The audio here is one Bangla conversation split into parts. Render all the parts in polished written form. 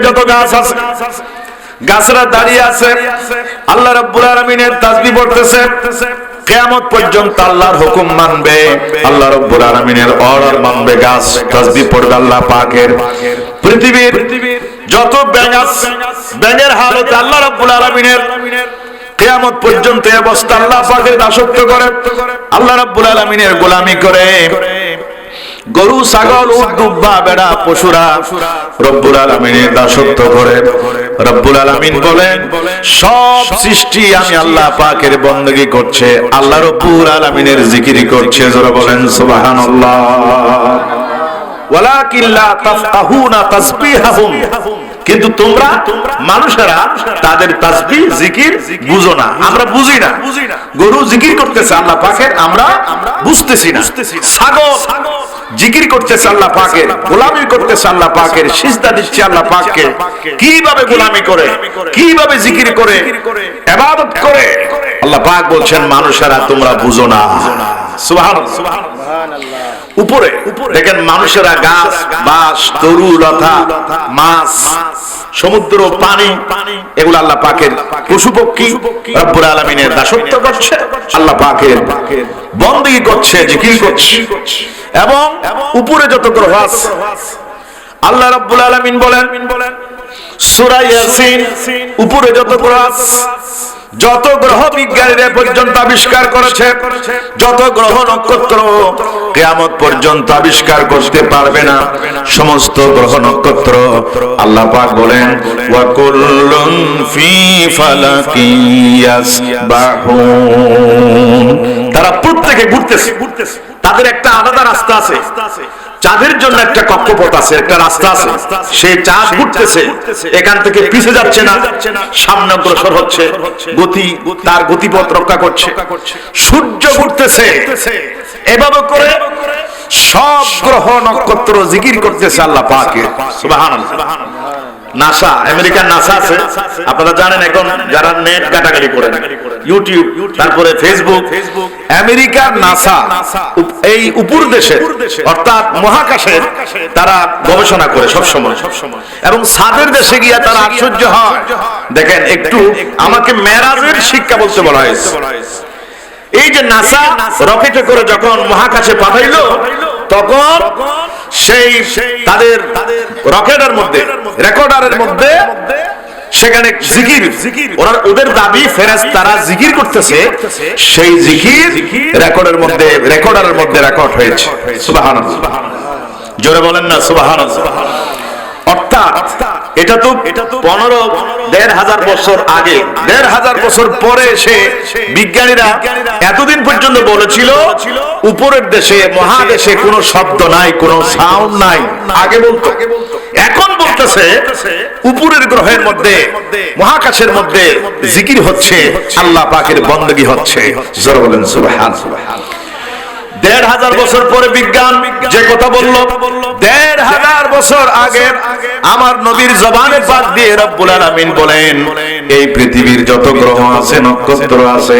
যত গাছ আছে গাছরা দাঁড়িয়ে আছে আল্লাহ রাব্বুল আলামিনের তাসবিহ পড়তেছে কিয়ামত পর্যন্ত আল্লাহর হুকুম মানবে আল্লাহ রাব্বুল আলামিনের অর্ডার মানবে গাছ তাসবিহ পড়বে আল্লাহ পাকের পৃথিবীর যত ব্যাঙ আছে ব্যাঙের হালত আল্লাহ রাব্বুল আলামিনের কিয়ামত পর্যন্ত এই অবস্থা আল্লাহ পাকের দাসত্ব করে আল্লাহ রাব্বুল আলামিনের গোলামি করে গরু ছাগল উট দুব্বা বেড়া পশুরা রব্বুল আলামিনের দাসত্ব করে রব্বুল আলামিন বলেন সব সৃষ্টি আমি আল্লাহ পাকের বندگی করছে আল্লাহ রব্বুল আলামিনের জিকির করছে যারা বলেন সুবহানাল্লাহ ওয়ালাকিন লা তাফকাহুনা তাসবিহাহুম কিন্তু তোমরা মানুষেরা তাদের তাসবিহ জিকির বুঝো না আমরা বুঝি না গরু জিকির করতেছে আল্লাহ পাকের আমরা বুঝতেছি না ছাগল জিকির করতেছে আল্লাহ পাকের গোলামি করতেছে আল্লাহ পাকের সিজদা দিচ্ছে আল্লাহ পাককে কিভাবে গোলামি করে কিভাবে জিকির করে ইবাদত করে আল্লাহ পাক বলছেন মানুষেরা তোমরা বুঝো না সুবহানাল্লাহ উপরে দেখেন মানুষেরা গাছ বাস তরু লতা মাছ সমুদ্র পানি এগুলো আল্লাহ পাকের পশু পক্ষী রব্বুল আলামিনের দাসত্ব করছে আল্লাহ পাকের বندگی করছে জিকির করছে এবং উপরে যত গ্রহ আছে আল্লাহ রাব্বুল আলামিন বলেন সূরা ইয়াসিন উপরে যত গ্রহ আছে যত গ্রহ বিজ্ঞানীরা পর্যন্ত আবিষ্কার করেছে যত গ্রহ নক্ষত্র কিয়ামত পর্যন্ত আবিষ্কার করতে পারবে না সমস্ত গ্রহ নক্ষত্র আল্লাহ পাক বলেন ওয়া কুল্লুন ফি ফালাকি ইয়াসবাহুন তারা প্রত্যেকে ঘুরতেছে তাদের একটা আলাদা রাস্তা আছে চাঁদের জন্য একটা কক্ষপথ আছে একটা রাস্তা আছে সেই চাঁদ ঘুরতেছে এখান থেকে পিছে যাচ্ছে না সামনে অগ্রসর হচ্ছে গতি তার গতিপথ রক্ষা করছে সূর্য ঘুরতেছে এভাবে করে সব গ্রহ নক্ষত্র জিকির করতেছে আল্লাহ পাকের সুবহানাল্লাহ নাসা আমেরিকার নাসা আছে আপনারা জানেন এখন যারা নেট ঘাটাঘাটি করেন ইউটিউব তারপরে ফেসবুক আমেরিকার নাসা এই উপর দেশের অর্থাৎ মহাকাশের তারা গবেষণা করে সব সময় এবং সাদের দেশে গিয়ে তারা আশ্চর্য হয় দেখেন একটু আমাকে মেরাজের শিক্ষা বলতে বলা হয়েছে এই যে নাসা রকেটে করে যখন মহাকাশে পাঠাইলো তখন সেই তাদের রকেটের মধ্যে রেকর্ডারের মধ্যে সেখানে জিকির ওদের দাবি ফেরেশতারা জিকির করতেছে সেই জিকির রেকর্ডারের মধ্যে রেকর্ড হয়েছে সুবহানাল্লাহ জোরে বলেন না সুবহানাল্লাহ অর্থাৎ এটা তো 15,500 বছর আগে 1,500 বছর পরে এসে বিজ্ঞানীরা এতদিন পর্যন্ত বলেছিল উপরের দেশে মহাদেশে কোনো শব্দ নাই কোনো সাউন্ড নাই আগে বলতো এখন বলতেছে উপরের গ্রহের মধ্যে মহাকাশের মধ্যে জিকির হচ্ছে আল্লাহ পাকের বندگی হচ্ছে জোরে বলেন সুবহানাল্লাহ 1,500 বছর পরে বিজ্ঞান যে কথা বলল 1,500 বছর আগে আমার নবীর জবানে পাক দিয়ে রব্বুল আলামিন বলেন এই পৃথিবীর যত গ্রহ আছে নক্ষত্র আছে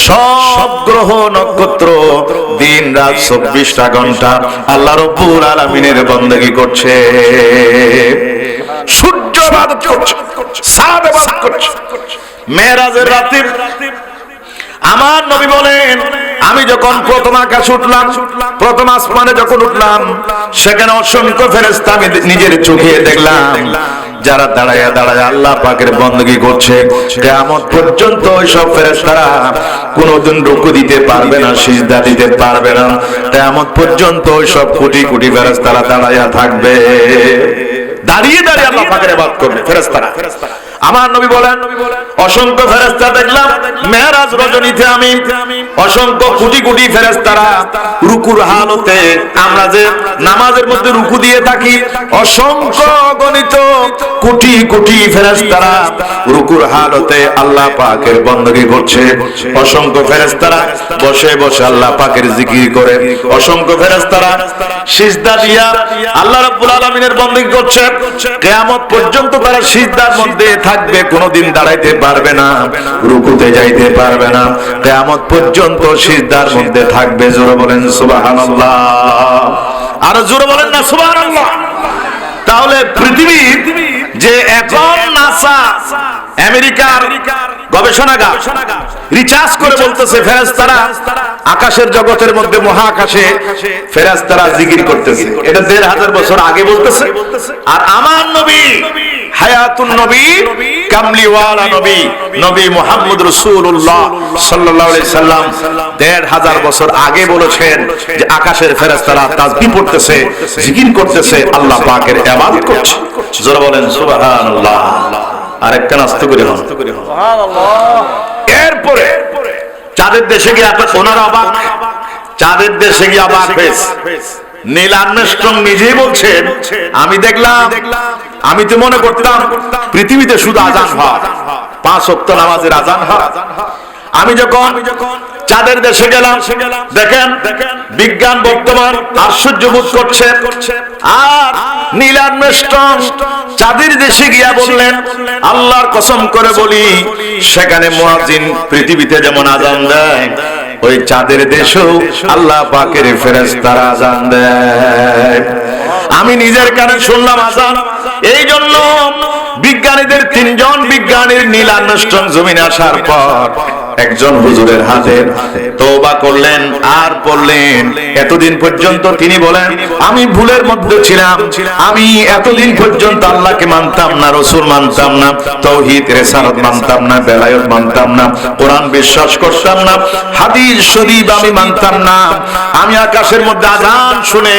সব গ্রহ নক্ষত্র দিন রাত 24টা ঘন্টা আল্লাহ রব্বুল আলামিনের বندگی করছে সূর্য ইবাদত করছে চাঁদ ইবাদত করছে মেরাজের রাতে আমার নবী বলেন আমি যখন প্রথম আকাশে উঠলাম প্রথম আসমানে যখন উঠলাম সেখানে অসংখ্য ফেরেশতা আমি নিজের চোখে দেখলাম যারা দাঁড়ায় আল্লাহ পাকের বندگی করছে কিয়ামত পর্যন্ত ওই সব ফেরেশতারা কোনোদিন রুকু দিতে পারবে না সিজদা দিতে পারবে না কিয়ামত পর্যন্ত ওই সব কোটি কোটি ফেরেশতারা দাঁড়ায় থাকবে দাঁড়িয়ে আল্লাহ পাকের ইবাদত করবে ফেরেশতারা আমার নবী বলেন অসংখ্য ফেরেশতা দেখলাম মেরাজ রজনীতে আমি অসংখ্য কোটি কোটি ফেরেশতারা রুকুর হালতে আমরা যে নামাজের মধ্যে রুকু দিয়ে থাকি অসংখ্য গণিত কোটি কোটি ফেরেশতারা রুকুর হালতে আল্লাহ পাকের বندگی করছে অসংখ্য ফেরেশতারা বসে বসে আল্লাহ পাকের জিকির করে অসংখ্য ফেরেশতারা সিজদা দিয়া আল্লাহ রাব্বুল আলামিনের বندگی করছে কিয়ামত পর্যন্ত তারা সিজদার মধ্যে থাকবে কোনোদিন দাঁড়াইতে পারবে না রুকুতে যাইতে পারবে না কিয়ামত পর্যন্ত সিজদার মধ্যে থাকবে জোরে বলেন সুবহানাল্লাহ আর জোরে বলেন না সুবহানাল্লাহ তাহলে পৃথিবীর যে এখন নাসা আমেরিকার গবেষণাগার রিসার্চ করে বলতেছে ফেরেশতারা আকাশের জগতের মধ্যে মহাকাশে ফেরেশতারা জিকির করতেছে। এটা ১৫০০ বছর আগে বলতেছে। আর আমার নবী হায়াতুন নবী কামলিওয়ালা নবী নবী মুহাম্মদ রাসূলুল্লাহ সাল্লাল্লাহু আলাইহি সাল্লাম ১৫০০ বছর আগে বলেছেন যে আকাশের ফেরেশতারা তাসবিহ পড়তেছে, জিকির করতেছে, আল্লাহ পাকের ইবাদত করছে। জোরে বলেন সুবহানাল্লাহ। আরেকটা নাস্ত করে হন সুবহানাল্লাহ। এরপরে চাঁদের দেশে গিয়ে ওনারা অবাক, চাঁদের দেশে গিয়ে অবাক হয়েছে। নীল আর্মস্ট্রং নিজেই বলছেন আমি দেখলাম, আমি তো মনে করতাম পৃথিবীতে শুধু আজান হয়, 5 ওয়াক্ত নামাজের আজান হয়। আমি যখন চাঁদের দেশে গেলাম, দেখেন বিজ্ঞান বর্তমান আশ্চর্য বোধ করছে। আর নীল আর্মস্ট্রং চাঁদের দেশে গিয়া বললেন আল্লাহর কসম করে বলি সেখানে মুয়াজ্জিন পৃথিবীতে যেমন আজান দেয় ওই চাঁদের দেশেও আল্লাহ পাকের ফেরেশতারা আজান দেয়। আমি নিজের কানে শুনলাম আজান। এই জন্য বিজ্ঞানীদের 3 জন বিজ্ঞানীর নীল আর্মস্ট্রং জমিনে আসার পর একজন হুজুরের হাতে তওবা করলেন আর পড়লেন। এতদিন পর্যন্ত তিনি বলেন আমি ভুলের মধ্যে ছিলাম, আমি এতদিন পর্যন্ত আল্লাহকে মানতাম না, রাসূল মানতাম না, তাওহীদ রিসালাত মানতাম না, বেলায়েত মানতাম না, কোরআন বিশ্বাস করতাম না, হাদিস শরীফ আমি মানতাম না। আমি আকাশের মধ্যে আযান শুনে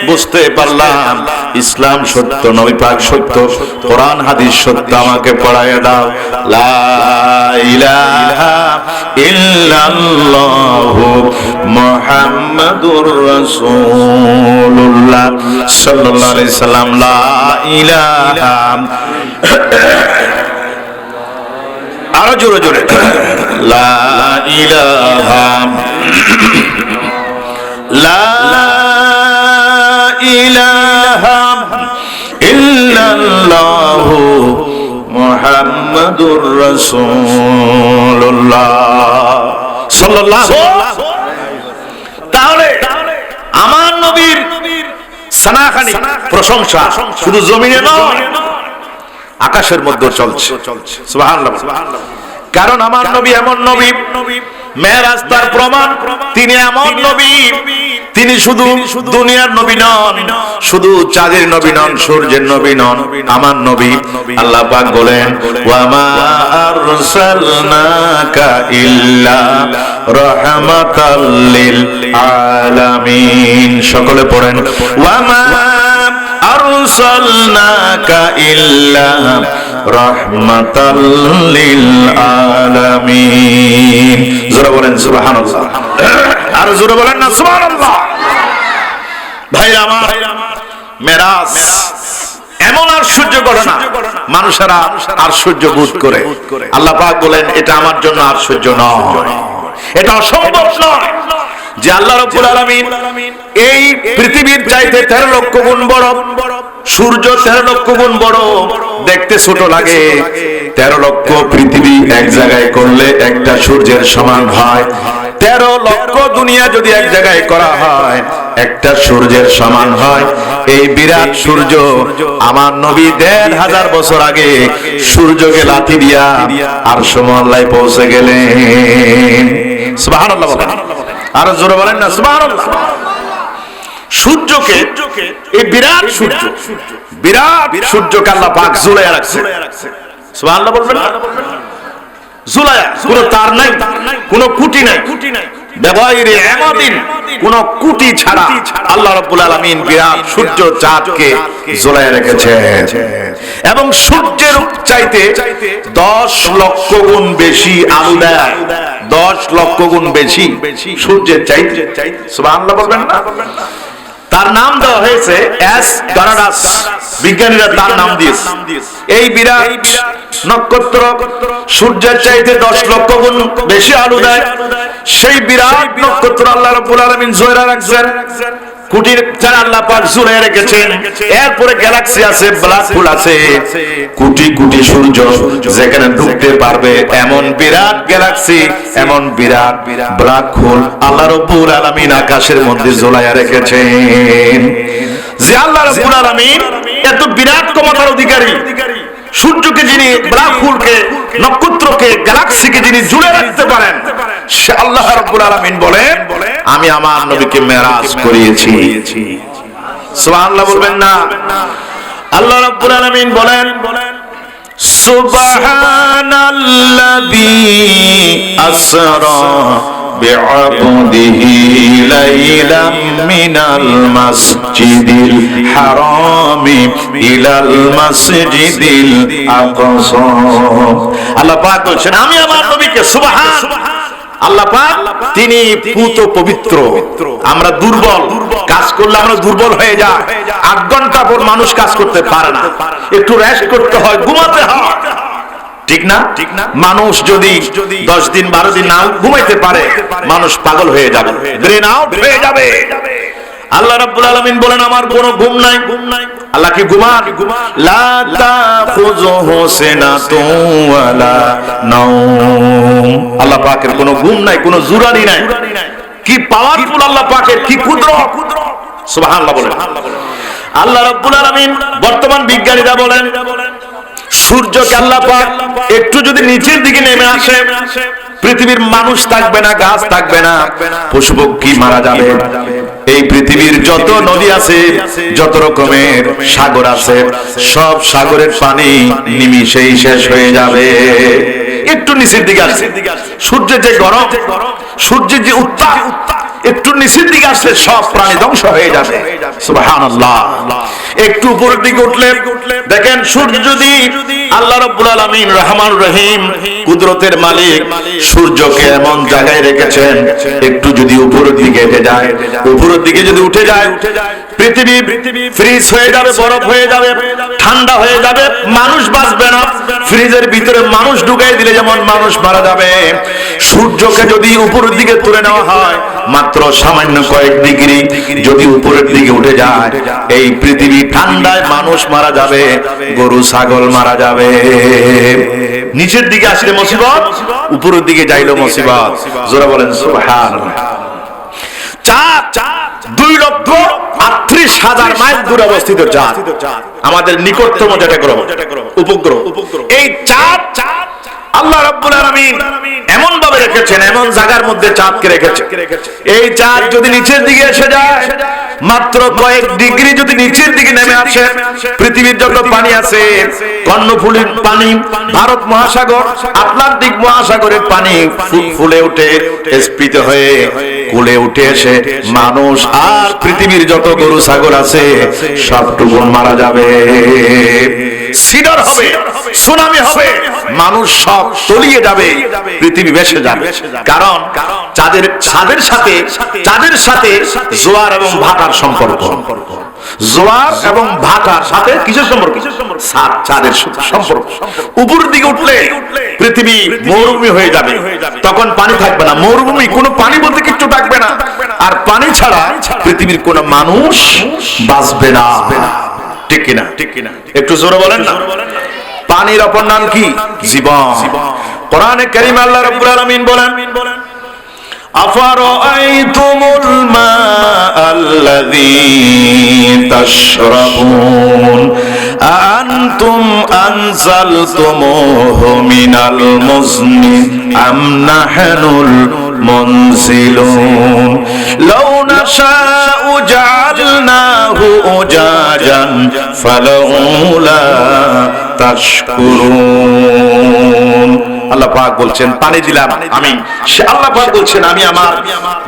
বুঝতে পারলাম ইসলাম সত্য, নবী পাক সত্য, কোরআন হাদিস সত্য, আমাকে পড়ায় দাও। লা ইলাহা ইল্লাল্লাহু মুহাম্মাদুর রাসূলুল্লাহ সাল্লাল্লাহু আলাইহি সাল্লাম। লা ইলাহা, আরো জোরে জোরে, লা ইলাহা, লা ইলাহা ইল্লাল্লাহু মুহাম্মাদুর রাসূলুল্লাহ সাল্লাল্লাহু। তাহলে আমার নবীর সানাখানি প্রশংসা শুধু জমিনে নয় আকাশের মধ্যে চলছে। সুবহানাল্লাহ। কারণ আমার নবী এমন নবী, মেরাজ তার প্রমাণ, তিনি এমন নবী, তিনি শুধু দুনিয়ার নবী নন, শুধু চাঁদের নবী নন, সূর্যের নবী নন। আমার নবী আল্লাহ পাক বলেন ওয়া মা আরসালনাকা ইল্লা রাহমাতাল লিল আলামিন। সকলে পড়েন ওয়া মা আরসালনাকা ইল্লা রাহমাতাল লিল আলামিন। জোরে বলেন সুবহানাল্লাহ। আর জোরে বলেন না সুবহানাল্লাহ। ভাই আমার, মেরাজ এমন আশ্চর্য ঘটনা, মানুষেরা আশ্চর্য বোধ করে। আল্লাহ পাক বলেন এটা আমার জন্য আশ্চর্য নয়, এটা অসম্ভব নয় যে আল্লাহ রাব্বুল আলামিন এই পৃথিবীর চাইতে 13 লক্ষ গুণ বড়, সূর্য 13 লক্ষ গুণ বড়, দেখতে ছোট লাগে। 13 লক্ষ পৃথিবী এক জায়গায় করলে একটা সূর্যের সমান হয়। 13 লক্ষ দুনিয়া যদি এক জায়গায় করা হয় একটা সূর্যের সমান হয়। এই বিরাট সূর্য আমার নবী ১৫০০ বছর আগে সূর্যকে লাথি দিয়া আরশ মহল্লায় পৌঁছে গেলেন। সুবহানাল্লাহ। আর জোরে বলেন না সুবহানাল্লাহ। সূর্যকে, এই বিরাট সূর্য, বিরাট সূর্যকে আল্লাহ পাক ঝুলাইয়া রাখছে। সুবহানাল্লাহ বলবেন না? ঝুলাইয়া, কোনো তার নাই, কোনো কুটি নাই, বেগাইরে আমাদিন, কোনো কুটি ছাড়া আল্লাহ রাব্বুল আলামিন বিরাট সূর্য চাঁদকে ঝুলাইয়া রেখেছেন। এবং সূর্যের চাইতে 10 লক্ষ গুণ বেশি আলো দেয়, 10 লক্ষ গুণ বেশি সূর্যের চাইতে। সুবহানাল্লাহ বলবেন না? তার নাম দেওয়া হয়েছে এসগারাডাস, বিজ্ঞানীরা তার নাম দিয়েছে। এই বিরাট নক্ষত্র সূর্যের চাইতে 10 লক্ষ গুণ বেশি আলো দেয়। সেই বিরাট নক্ষত্র আল্লাহ রাব্বুল আলামিন ঝুলাইয়া রাখছেন, কুটির যারা আল্লাহ পাক ঝুলাইয়া রেখেছেন। এরপরে গ্যালাক্সি আছে, ব্ল্যাক হোল আছে, কোটি কোটি সূর্য যেখানে ঢুকতে পারবে এমন বিরাট গ্যালাক্সি, এমন বিরাট ব্ল্যাক হোল আল্লাহ রাব্বুল আলামিন আকাশের মধ্যে ঝুলাইয়া রেখেছেন। যে আল্লাহ রাব্বুল আলামিন এত বিরাট ক্ষমতার অধিকারী, সূর্যকে যিনি, ব্ল্যাক হোলকে, নক্ষত্রকে, গ্যালাক্সিকে যিনি জুড়ে রাখতে পারেন, সে আল্লাহ রাব্বুল আলামিন বলেন আমি আমার নবীকে মেরাজ করিয়েছি। সুবহানাল্লাহ বলবেন না? আল্লাহ রাব্বুল আলামিন বলেন সুবহানাল্লাযী আসরা বি'আবদিহি লাইলাম মিনাল মাসজিদিল হারামি ইলাল মাসজিদিল আকসা। আল্লাহ পাক বলেন আমি আমার নবীকে, সুবহান আল্লাহ পাক তিনি পুত পবিত্র। আমরা দুর্বল, কাজ করলে আমরা দুর্বল হয়ে যাই। 8 ঘন্টা পর মানুষ কাজ করতে পারে না, একটু রেস্ট করতে হয়, ঘুমাতে হয়, ঠিক না? মানুষ যদি 10 দিন 12 দিন না ঘুমাইতে পারে মানুষ পাগল হয়ে যাবে, ব্রেন আউট হয়ে যাবে। আল্লাহ রাব্বুল আলামিন বলেন আমার কোনো ঘুম নাই। আল্লাহ কি ঘুমান? লা তাখুযুহু সিনাতুন ওয়ালা নাওম। আল্লাহ পাকের কোনো ঘুম নাই, কোনো জুরানি নাই। কি পাওয়ারফুল আল্লাহ পাকের, কি কুদরত! সুবহানাল্লাহ বলেন। আল্লাহ রাব্বুল আলামিন বর্তমান বিজ্ঞানীরা বলেন সূর্যকে আল্লাহ পাক একটু যদি নিচের দিকে নেমে আসে পৃথিবীর মানুষ থাকবে না, গাছ থাকবে না, পশু পক্ষী মারা যাবে। এই পৃথিবীর যত নদী আছে, যত রকমের সাগর আছে, সব সাগরের পানি নিমিষেই শেষ হয়ে যাবে। একটু নিচের দিকে আসে সূর্যের যে গরম, সূর্যের যে উত্তাপ, একটু নিচের দিকে আসলে সব প্রাণী ধ্বংস হয়ে যাবে। সুবহানাল্লাহ। একটু উপরের দিকে উঠলে দেখেন সূর্য যদি আল্লাহ রাব্বুল আলামিন রহমান রহিম কুদরতের মালিক সূর্যকে এমন জায়গায় রেখেছেন, একটু যদি উপরের দিকে উঠে যায়, উপরের দিকে যদি উঠে যায় পৃথিবী ফ্রিজ হয়ে যাবে, বরফ হয়ে যাবে, ঠান্ডা হয়ে যাবে, মানুষ বাঁচবে না। ফ্রিজের ভিতরে মানুষ ঢুকাই দিলে যেমন মানুষ মারা যাবে, সূর্যকে যদি উপরের দিকে তুলে নেওয়া হয় মাত্র সামান্য কয়েক ডিগ্রি যদি উপরের দিকে উঠে যায় এই পৃথিবী ঠান্ডায় মানুষ মারা যাবে, গরু ছাগল মারা যাবে। নিচের দিকে আসলে মুসিবত, উপরের দিকে যাইলো মুসিবত। জোরে বলেন সুবহানাল্লাহ। চাঁদ 2,38,000 মাইল দূরে অবস্থিত চাঁদ, আমাদের নিকটতম যেটা গ্রহ, উপগ্রহ। এই চাঁদ আল্লাহ রাব্বুল আলামিন এমন ভাবে রেখেছেন, এমন জায়গার মধ্যে চাঁদকে রেখেছেন, এই চাঁদ যদি নিচের দিকে এসে যায় মাত্র কয়েক ডিগ্রি যদি নিচের দিকে নেমে আসে পৃথিবীর যত পানি আছে, কর্ণফুলীর পানি, ভারত মহাসাগর, আটলান্টিক মহাসাগরের পানি ফুলে উঠে স্ফীত হয়ে কুলে উঠে এসে মানুষ আর পৃথিবীর যত গরু ছাগল আছে সবটুকু মারা যাবে। সিডর হবে, সুনামি হবে, মানুষ সব তলিয়ে যাবে, পৃথিবী ভেসে যাবে। কারণ চাঁদের সাথে জোয়ার এবং ভাটার সম্পর্ক। জোয়ার এবং ভাটার সাথে কিসের সম্পর্ক? চাঁদের সম্পর্ক। উপরের দিকে উঠলে পৃথিবী মরুভূমি হয়ে যাবে, তখন পানি থাকবে না। মরুভূমি, কোনো পানি বলতে কিচ্ছু থাকবে না, আর পানি ছাড়া পৃথিবীর কোনো মানুষ বাঁচবে না। ঠিক কিনা? একটু জোরে বলেন না। পানির অপর নাম কি? জীবন। কোরআনে কারীমে আল্লাহ রাব্বুল আলামিন বলেন আফারাআইতুমুল মাআল্লাযী তাশরাবুন আনতুম আনজালতুমুহু মিনাল মুজনি আম নাহনুল মুনজিলুন লাউ নাশাউ জাআলনাহু উজাজান ফালাউলা তাশকুরুন। আল্লাহ পাক বলছেন পানি দিলাম আমি, আল্লাহ পাক বলছেন আমি আমার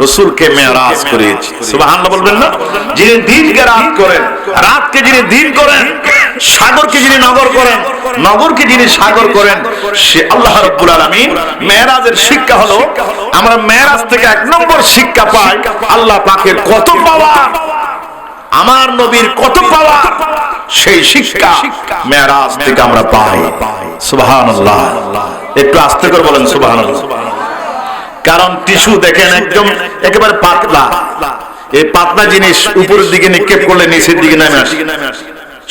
রাসূলকে মেরাজ করেছি। সুবহানাল্লাহ বলবেন না? যিনি দিনকে রাত করেন, রাতকে যিনি দিন করেন, সাগরকে যিনি নগর করেন, নগরকে যিনি সাগর করেন, সে আল্লাহ রাব্বুল আলামিন। মেরাজের শিক্ষা হলো, আমরা মেরাজ থেকে 1 নম্বর শিক্ষা পাই আল্লাহ পাকের কত পাওয়ার, আমার নবীর কত পাওয়ার, সেই শিক্ষা মেরাজ থেকে আমরা পাই। সুবহানাল্লাহ। একটু আস্তে করে বলেন সুবহানাল্লাহ। কারণ টিস্যু দেখেন একদম একেবারে পাতলা, এই পাতলা জিনিস উপরের দিকে নিক্ষেপ করলে নিচের দিকে নেমে আসে,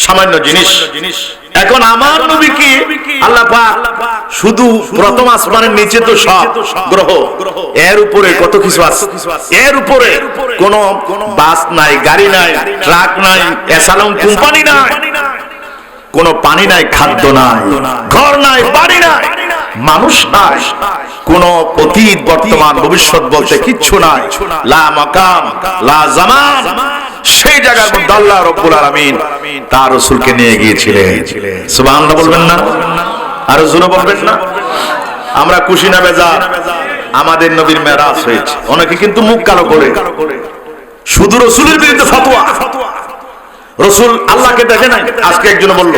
সামান্য জিনিস। এখন আমার নবীকে আল্লাহ পাক শুধু প্রথম আসমানের নিচে তো সব গ্রহ, এর উপরে কত কিছু আছে, এর উপরে কোন বাস নাই, গাড়ি নাই, ট্রাক নাই, এসালম কোম্পানি নাই, কোনো পানি নাই, খাদ্য নাই, ঘর নাই, বাড়ি নাই, মানুষ নাই, কোন অতীত বর্তমান ভবিষ্যৎ বলতে কিচ্ছু নাই, লা মাকাম লা জামান। সেই জায়গার মধ্যে আল্লাহ রাব্বুল আলামিন তার রাসূলকে নিয়ে গিয়েছিলেন। সুবহানাল্লাহ বলবেন না? আর জোরে বলবেন না? আমরা খুশি না বেজার? আমাদের নবীর মেরাজ হয়েছে। অনেকে কিন্তু মুখ কালো করে শুধু রাসূলের বিরুদ্ধে ফতোয়া। রাসূল আল্লাহকে দেখে নাই, আজকে একজন বলল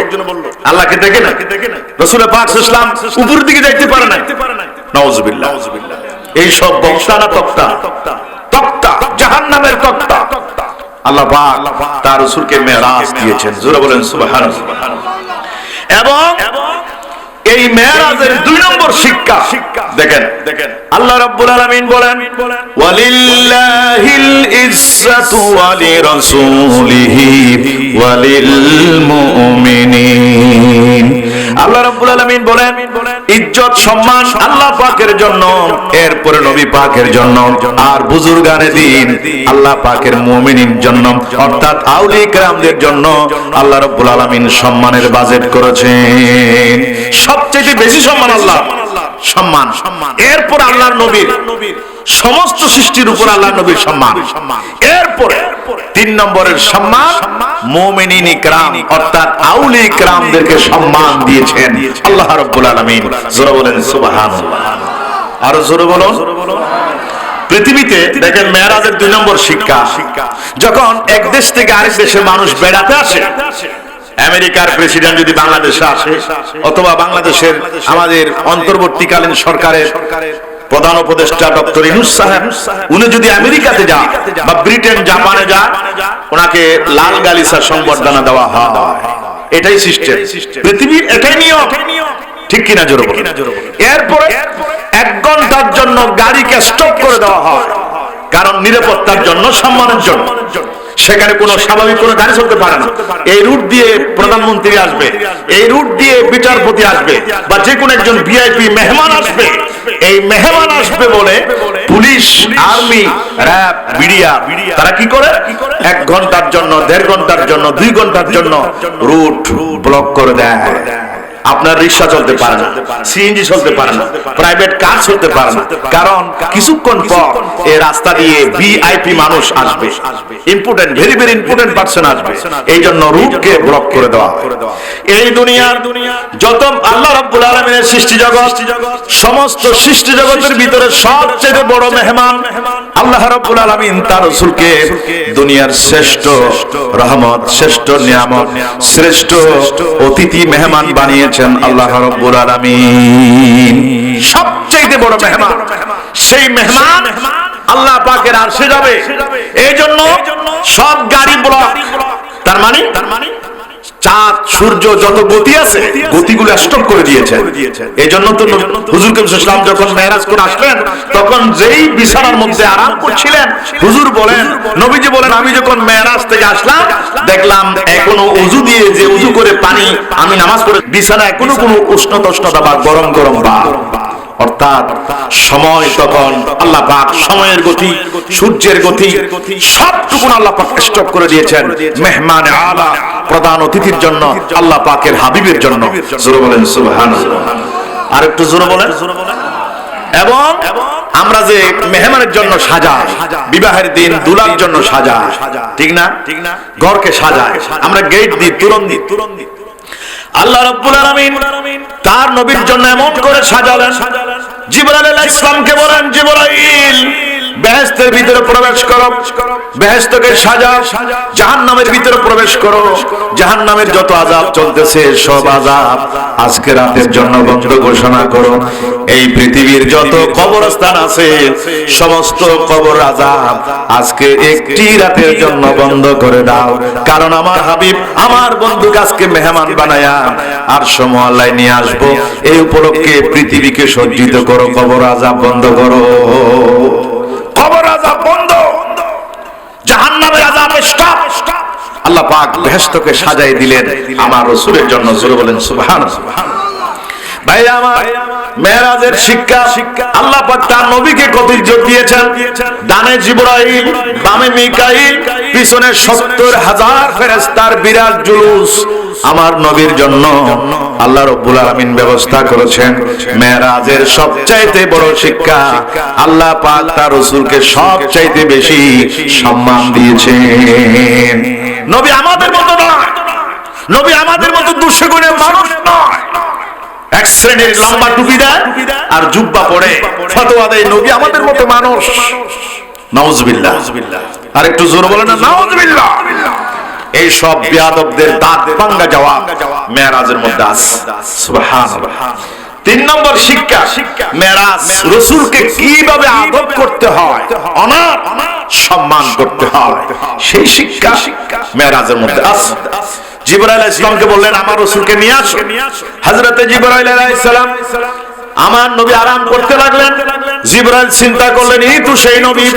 আল্লাহকে দেখে নাই, রাসূল পাক সাল্লাল্লাহু আলাইহি ওয়াসাল্লাম উপরের দিকে যাইতে পারে না। নাউযুবিল্লাহ। এই সব বক্তা না তক্তা, তক্তা, জাহান্নামের তক্তা। আল্লাহ পাক তার রাসূলকে মেরাজ দিয়েছেন। জোরে বলেন সুবহানাল্লাহ। এবং এই মেরাজের 2 নম্বর শিক্ষা দেখেন, আল্লাহ রাব্বুল আলামিন বলেন ওয়ালিল্লাহিল ইজ্জাতু ওয়ালিরাসূলিহি ওয়ালিল মুমিনিন। আল্লাহ রাব্বুল আলামিন বলেন ইজ্জত সম্মান আল্লাহ পাকের জন্য, এরপরে নবী পাকের জন্য, আর বুজুর্গানে দ্বীন আল্লাহ পাকের মুমিনের জন্য, অর্থাৎ আউলিয়া কিরামদের জন্য আল্লাহ রাব্বুল আলামিন সম্মানের বাজেট করেছেন। সবচেয়ে বেশি সম্মান আল্লাহ সম্মান, এরপর আল্লাহর নবীর, সমস্ত সৃষ্টির উপর আল্লাহর নবীর সম্মান, এরপরে 3 নম্বরের সম্মান মুমিনিন ইকরাম অর্থাৎ আউলিয়া কিরামদেরকে সম্মান দিয়েছেন আল্লাহ রাব্বুল আলামিন। জোরে বলেন সুবহানাল্লাহ। আর জোরে বলুন। পৃথিবীতে দেখেন মেরাজের 2 নম্বর শিক্ষা, যখন এক দেশ থেকে আরেক দেশে মানুষ বেড়াতে আসে, আমেরিকার প্রেসিডেন্ট যদি বাংলাদেশে আসে, অথবা বাংলাদেশের আমাদের অন্তর্বর্তীকালীন সরকারের প্রধান উপদেষ্টা ডক্টর ইউনূস সাহেব, উনি যদি আমেরিকাতে যান বা ব্রিটেন জাপানে যান, ওনাকে লাল গালিচা সংবর্ধনা দেওয়া হয়। এটাই সিস্টেম, পৃথিবীর এটাই নিয়ম, ঠিক কিনা জোরে বলুন। এরপরে 1 ঘন্টার জন্য গাড়িকে স্টপ করে দেওয়া হয়, কারণ নিরাপত্তার জন্য, সম্মানের জন্য। সেখানে কোনো স্বাভাবিক কোনো গাড়ি চলতে পারে না। এই রুট দিয়ে প্রধানমন্ত্রী আসবে, এই রুট দিয়ে বিচারপতি আসবে, বা যে কোনো একজন ভিআইপি মেহমান আসবে। এই মেহমান আসবে বলে পুলিশ, আর্মি, র‍্যাব, বিডিআর তারা কি করে 1 ঘন্টার জন্য, 1.5 ঘন্টার জন্য, 2 ঘন্টার জন্য রুট ব্লক করে দেয়। আপনার রিক্সা চলতে পারে না, সিএনজি চলতে পারে না, প্রাইভেট কার চলতে পারে না, কারণ কিছুক্ষণ পর এই রাস্তা দিয়ে ভিআইপি মানুষ আসবে, important, very very important person আসবে। এই জন্য রুটকে ব্লক করে দেওয়া। এই দুনিয়ার যত আল্লাহ রাব্বুল আলামিনের সৃষ্টি জগৎ, সমস্ত সৃষ্টি জগতের ভিতরে সবচেয়ে বড় মেহমান আল্লাহ রাব্বুল আলামিন তার রাসূলকে দুনিয়ার শ্রেষ্ঠ রহমত, শ্রেষ্ঠ নিয়ামত, শ্রেষ্ঠ অতিথি মেহমান বানিয়ে আল্লাহ রাব্বুল আলামিন। সবচেয়ে বড় মেহমান, সেই মেহমান আল্লাহ পাকের আরশে যাবে। এই জন্য সব গাড়ি ব্লক। তার মানে চাঁদ সূর্য যত গতি আছে, গতিগুলো স্টপ করে দিয়েছেন। এই জন্য তো হুজুর সাল্লাল্লাহু আলাইহি ওয়াসাল্লাম যখন মেরাজ করে আসলেন, তখন যেই বিছানার মধ্যে আরাম করছিলেন, হুজুর বলেন, নবীজি বলেন, আমি যখন মেরাজ থেকে আসলাম দেখলাম এখনো ওযু দিয়ে, যে ওযু করে পানি আমি নামাজ পড়ে, বিছানায় কোনো উষ্ণতা বা গরম গরম ভাব। অর্থাৎ সময় তখন আল্লাহ পাক সময়ের গতি, সূর্যের গতি সবটুকু আল্লাহ পাক স্টপ করে দিয়েছেন মেহমানে আলা, প্রধান অতিথির জন্য, আল্লাহ পাকের হাবিবের জন্য। জোরে বলেন সুবহানাল্লাহ। আর একটু জোরে বলেন। এবং আমরা যে মেহমানের জন্য সাজাই, বিবাহের দিন দুলার জন্য সাজাই, ঠিক না? ঘরকে সাজায়, আমরা গেট দিই, তোরণ দিই। আল্লাহ রাব্বুল আলামিন তার নবীর জন্য এমন করে সাজালেন, জিবরাইল আলাইহিস সালামকে বলেন, জিবরাইল বেহেশতের ভিতরে প্রবেশ করো, বেহেশতকে সাজাও, জাহান্নামের ভিতরে প্রবেশ করো, জাহান্নামের যত আযাব চলতেছে সব আযাব আজকে রাতের জন্য বন্ধ ঘোষণা করো। এই পৃথিবীর যত কবরস্থান আছে সমস্ত কবর আযাব আজকে একটি রাতের জন্য বন্ধ করে দাও, কারণ আমার হাবিব, আমার বন্ধুকে আজকে মেহমান বানায়া আরশ মুআল্লায় নিয়ে আসবো। এই উপলক্ষে পৃথিবীকে সজ্জিত করো, কবর আযাব বন্ধ করো, কবর আযাব বন্ধ, জাহান্নামের আযাব স্টপ। আল্লাহ পাক বেহেশতকে সাজাই দিলেন আমার রাসূলের জন্য। জোরে বলেন সুবহানাল্লাহ। ভাই আমার, মেরাজের শিক্ষা আল্লাহ পাক তার নবীকে কত ইজ্জত দিয়েছেন। ডানে জিবরাইল, বামে মিকাইল, পিছনে 70,000 ফেরেশতার বিরাট জুলুস আমার নবীর জন্য আল্লাহ রাব্বুল আলামিন ব্যবস্থা করেছেন। মেরাজের সবচাইতে বড় শিক্ষা, আল্লাহ পাক তার রাসূলকে সবচাইতে বেশি সম্মান দিয়েছেন। নবী আমাদের মতো নয়, নবী আমাদের মতো দুঃশগুণের মানুষ নয়। এক শ্রেণীর লম্বা টুপি দেয় আর জুব্বা পরে ফতোয়া দেয়, নবী আমাদের মতো মানুষ। নাউজুবিল্লাহ। আর একটু জোর বলেন না নাউজুবিল্লাহ। এই সব বিয়াদবদের দাঁত ভাঙা যাওয়া মেরাজের মধ্যে আছে। সুবহানাল্লাহ। 3 নম্বর শিক্ষা, মেরাজ রাসূলকে কিভাবে আদব করতে হয়, অনার সম্মান করতে হয়, সেই শিক্ষা মেরাজের মধ্যে আছে। জিবরাইল আলাইহিস সালামকে বললেন আমার রাসূলকে নিয়ে আসো। হযরতে জিবরাইল আলাইহিস সালাম আমার নবী আরাম করতে লাগলেন। জিবরাইল চিন্তা করলেন, এই তো সেই নবী।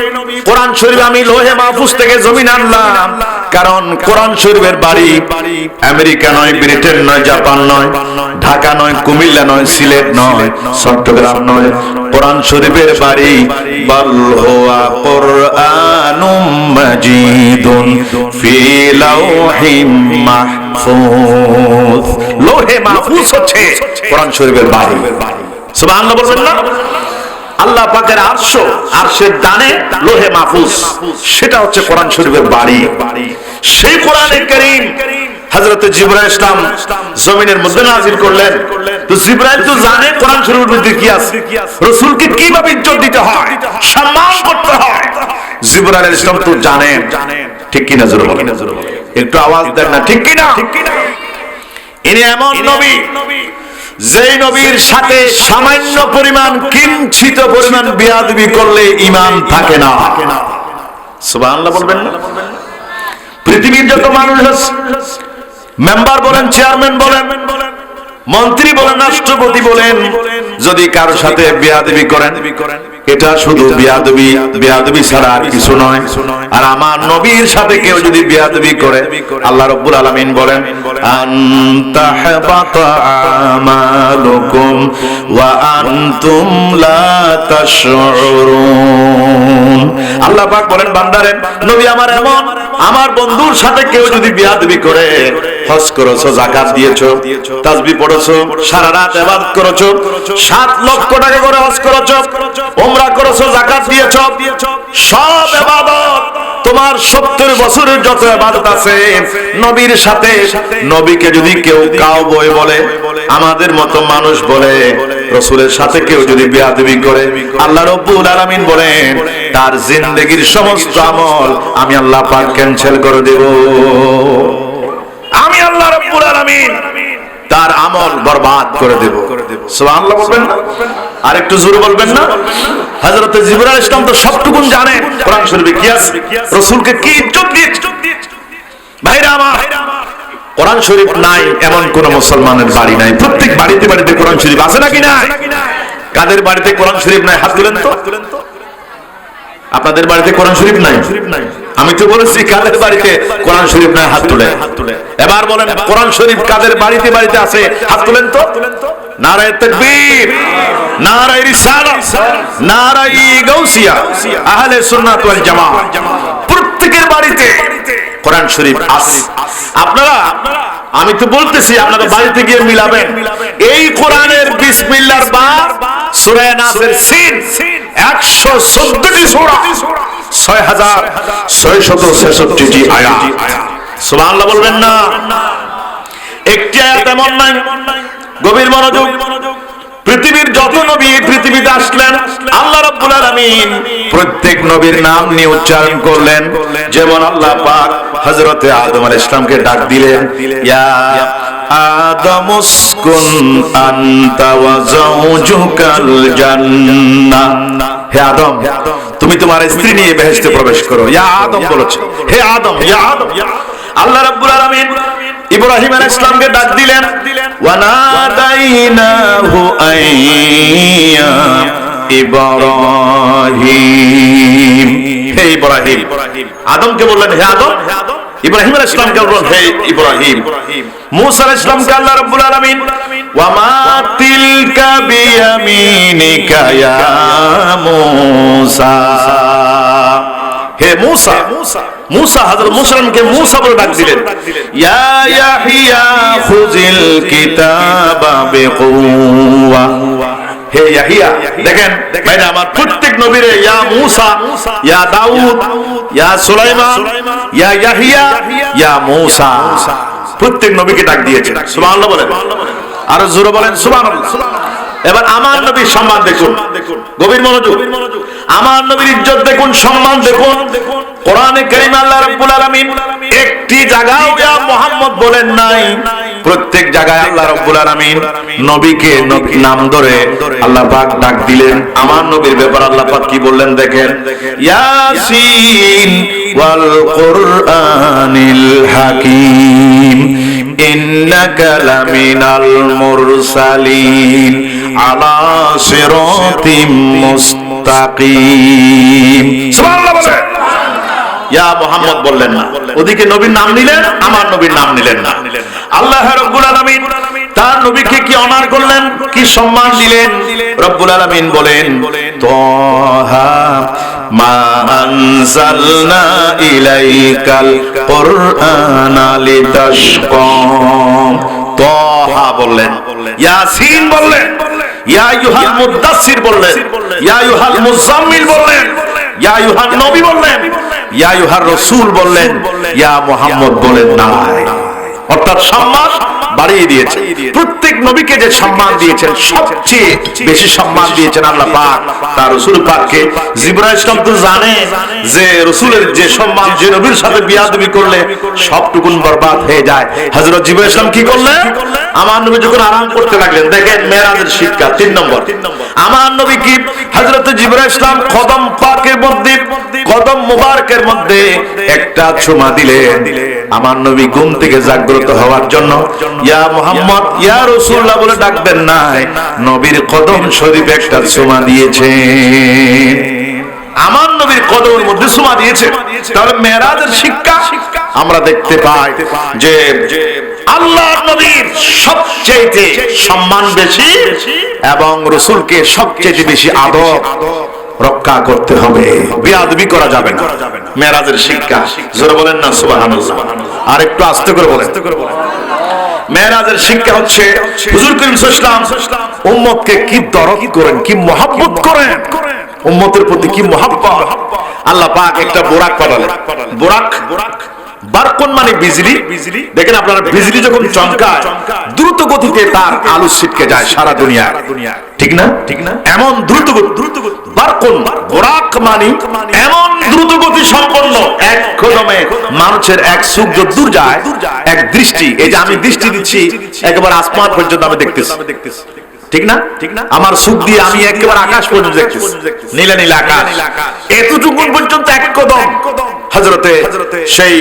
কোরআন শরীফ আমি লোহে মাহফুজ থেকে জমিন আনলাম, কারণ কোরআন শরীফের বাড়ি আমেরিকা নয়, ব্রিটেন নয়, জাপান নয়, ঢাকা নয়, কুমিল্লা নয়, সিলেট নয়, চট্টগ্রাম নয়। কোরআন শরীফের বাড়ি বাল হুয়া কুরআনুম মাজিদুন ফি লাওহিম মাহফুজ। লোহে মাহফুজ হচ্ছে কোরআন শরীফের বাড়ি। সুবহানাল্লাহ বলবেন না? আল্লাহ পাকের আরশ, আরশের ডানে লোহে মাহফুজ, সেটা হচ্ছে কোরআন শরীফের বাড়ি। সেই কোরআনে কারীম হযরতে জিবরাইল ইসলাম জমিনের মধ্যে নাযিল করলেন। তো জিবরাইল তো জানে কোরআন শরীফের মধ্যে কি আছে, রাসূলকে কিভাবে ইজ্জত দিতে হয়, সম্মান করতে হয়। জিবরাইল ইসলাম তো জানেন, ঠিক কি না? জোরে বলেন, একটু আওয়াজ দেন না, ঠিক কি না? ইনি এমন নবী, যেই নবীর সাথে সামান্য পরিমাণ, কিঞ্চিত পরিমাণ বেয়াদবি করলে ঈমান থাকে না। সুবহানাল্লাহ বলবেন না? পৃথিবীর যত মানুষ আছে, মেম্বার বলেন, চেয়ারম্যান বলেন, মন্ত্রী বলেন, রাষ্ট্রপতি বলেন, যদি কারো সাথে বেয়াদবি করেন, এটা শুধু বেয়াদবি, বেয়াদবি ছাড়া আর কিছু নয়। আর আমার নবীর সাথে কেউ যদি বেয়াদবি করে, আল্লাহ রাব্বুল আলামিন বলেন আনতাহবাতা আমালুকুম ওয়া আনতুম লা তাশউরুন। আল্লাহ পাক বলেন, বান্দারে, নবী আমার এমন, আমার বন্ধুর সাথে কেউ যদি বেয়াদবি করে, হজ করেছো, যাকাত দিয়েছো, তাসবিহ পড়েছো, সারা রাত ইবাদত করেছো, 7 লক্ষ টাকা করে হজ করেছো, উমরা করেছো, যাকাত দিয়েছো, সব ইবাদত তোমার 70 বছরের যত ইবাদত আছে, নবীর সাথে, নবীকে যদি কেউ কাউবয় বলে, আমাদের মতো মানুষ বলে, রাসূলের সাথে কেউ যদি বেয়াদবি করে, আল্লাহ রাব্বুল আলামিন বলেন তার জিন্দেগীর সমস্ত আমল আমি আল্লাহ পাক ক্যান্সেল করে দেব। আমি আল্লাহ রাব্বুল আলামিন তার আমল বরবাদ করে দেব। সুবহানাল্লাহ বলবেন না? আর একটু জোরে বলবেন না? হযরতে জিবরাইল ইসলাম তো সবটুকুন জানেন কোরআন শরীফে কি আছে, রাসূলকে কি ইজ্জত দিয়েছে। ভাইরা আমার, কোরআন শরীফ নাই এমন কোন মুসলমানের বাড়ি নাই। প্রত্যেক বাড়িতে বাড়িতে কোরআন শরীফ আছে নাকি নাই? কাদের বাড়িতে কোরআন শরীফ নাই হাত তুলেন তো। আপনাদের বাড়িতে কোরআন শরীফ নাই? আমি তো বলেছি কাদের বাড়িতে কোরআন শরীফ নাই হাত তুলে। এবার বলেন কোরআন শরীফ কাদের বাড়িতে বাড়িতে আছে হাত তুলেন তো। নারায়ে তাকবীর, নারায়ে রিসালাত, নারায়ে গাউসিয়া, আহলে সুন্নাত ওয়াল জামাত, প্রত্যেকের বাড়িতে কোরআন শরীফ আছে। আপনারা, আমি তো বলতেছি আপনারা বাড়িতে গিয়ে মিলাবেন। এই কোরআনের বিসমিল্লাহর বার সূরা নাসের সিন 114টি সূরা, 6666টি আয়াত। সুবহানাল্লাহ বলবেন না? একটি আয়াত এমন নাই। গভীর মনোযোগ। পৃথিবীর যত নবী পৃথিবীতে আসলেন, আল্লাহ রাব্বুল আলামিন প্রত্যেক নবীর নাম নিয়ে উচ্চারণ করলেন। যেমন আল্লাহ পাক হযরতে আদম আলাইহিস সালামকে ডাক দিলেন, ইয়া আদম উসকুন আনতা ওয়া যাওজুকাল জান্নাহ। হে আদম, তুমি তোমার স্ত্রী নিয়ে বেহেশতে প্রবেশ করো। ইয়া আদম বলেছে, হে আদম, ইয়া আদম। আল্লাহ রাব্বুল আলামিন ইব্রাহিম আলাইহিস সালামকে ডাক দিলেন, ওয়া নাদাইনাহু আইয়া ইব্রাহিম। হে ইব্রাহিম। আদমকে বললেন হে আদম, ইব্রাহিম আলাইহিস সালামকে বললেন হে ইব্রাহিম। মূসা আলাইহিস সালামকে আল্লাহ রাব্বুল আলামিন ওয়া মা তিলকা বিয়ামিনিকা ইয়া মূসা। হে মূসা, মূসা হযরত মুসাকে মূসা বলে ডাক দিলেন। ইয়া ইয়াহিয়া খুযিল কিতাবা বিকুওয়া। হে ইয়াহিয়া, দেখেন ভাইরা আমার, প্রত্যেক নবীরে ইয়া মূসা, ইয়া দাউদ, ইয়া সুলাইমান, ইয়া ইয়াহিয়া, ইয়া মূসা, প্রত্যেক নবীকে ডাক দিয়েছেন। সুবহানাল্লাহ বলেন, আর জোরে বলেন সুবহানাল্লাহ। এবার আমার নবীর সম্মান দেখুন, গভীর মনোযোগ। আমার নবীর ইজ্জত দেখুন, সম্মান দেখুন। কোরআনে কারীম আল্লাহ রাব্বুল আলামিন একটি জায়গাও ইয়া মুহাম্মদ বলেন নাই। প্রত্যেক জায়গায় আল্লাহ রাব্বুল আলামিন নবীকে নাম ধরে আল্লাহ পাক ডাক দিলেন। আমার নবীর ব্যাপারে আল্লাহ পাক কি বললেন দেখেন, ইয়াসিন ওয়াল কুরআনিল হাকীম ইন্নাকা লামিনাল মুরসালিন আলা সিরাতিম মুস্তাকিম। সুবহানাল্লাহ বলেন। ইয়া মুহাম্মদ বললেন না, ওদিকে নবীর নাম নিলেন, আমার নবীর নাম নিলেন না। আল্লাহ রাব্বুল আলামিন তার নবীকে কি অনার করলেন, কি সম্মান দিলেন। রব্বুল আলামিন বলেন, তাহা মা আনজালনা ইলাইকাল কুরআনা লিতাশকা। তাহা বললেন, ইয়াসিন বললেন, ইয়া আইয়ুহাল মুদাসসির বললেন, ইয়া আইয়ুহাল মুজাম্মিল বললেন, ইয়া আইয়ুহান নবী বললেন, ইয়া আইয়ুহার রাসূল বললেন, ইয়া মুহাম্মদ বলেন না। অর্থাৎ সম্মান বাড়িয়ে দিয়েছে। প্রত্যেক নবীকে যে সম্মান দিয়েছেন, সবচেয়ে বেশি সম্মান দিয়েছেন আল্লাহ পাক তার রাসূল পাককে। জিবরাইল ইসলাম তো জানে যে রাসূলের যে সম্মান, যে নবীর সাথে বিয়াদবি করলে সবটুকুন বরবাদ হয়ে যায়। হযরত জিবরাইল ইসলাম কি করলেন, আমার নবী যখন আরাম করতে লাগলেন, দেখেন মেরাজের শিক্ষা 3 নম্বর। আমার নবী কি হযরত জিবরাইল ইসলাম কদম পাকের মধ্যে, কদম মুবারকের মধ্যে একটা চুমা দিলেন। আমার নবী ঘুম থেকে জাগ্রত হওয়ার জন্য ইয়া মুহাম্মদ, ইয়া রাসূলুল্লাহ বলে ডাকবেন নাই, নবীর কদম শরীফে একটা চুমা দিয়েছেন। আমার নবীর কদমের মধ্যে চুমা দিয়েছে। তাহলে মেরাজের শিক্ষা আমরা দেখতে পাই যে আল্লাহর নবীর সবচেয়ে সম্মান বেশি এবং রাসূলকে সবচেয়ে বেশি আদর রক্ষা করতে হবে, বিয়াদবি করা যাবে না। মেরাজের শিক্ষা, জোরে বলেন না সুবহানাল্লাহ। আর একটু আস্তে করে বলেন। মেরাজের শিক্ষা হচ্ছে হুজুর করিম সাল্লাল্লাহু আলাইহি ওয়াসাল্লাম উম্মতকে কি দরদ করেন, কি মহব্বত করেন, উম্মতের প্রতি কি মহব্বত। আল্লাহ পাক একটা বোরাক পাঠালেন। বোরাক, বারকুন মানে বিজলি। দেখেন আপনারা, বিজলি যখন চমকায় দ্রুত গতিতে তার আলো ছিটকে যায় সারা দুনিয়া, ঠিক না? এমন দ্রুত বারকুন, বোরাক মানে এমন দ্রুত গতি সম্পন্ন, এক কদমে মানুষের এক চোখ দূর যায়, এক দৃষ্টি। এই যে আমি দৃষ্টি দিচ্ছি একেবারে আসমান পর্যন্ত আমি দেখতেছি, ঠিক না? আমার চোখ দিয়ে আমি একেবারে আকাশ পর্যন্ত দেখতেছি, নীলা নীলা আকাশ। এতটুকু পর্যন্ত এক কদম হযরতে সেই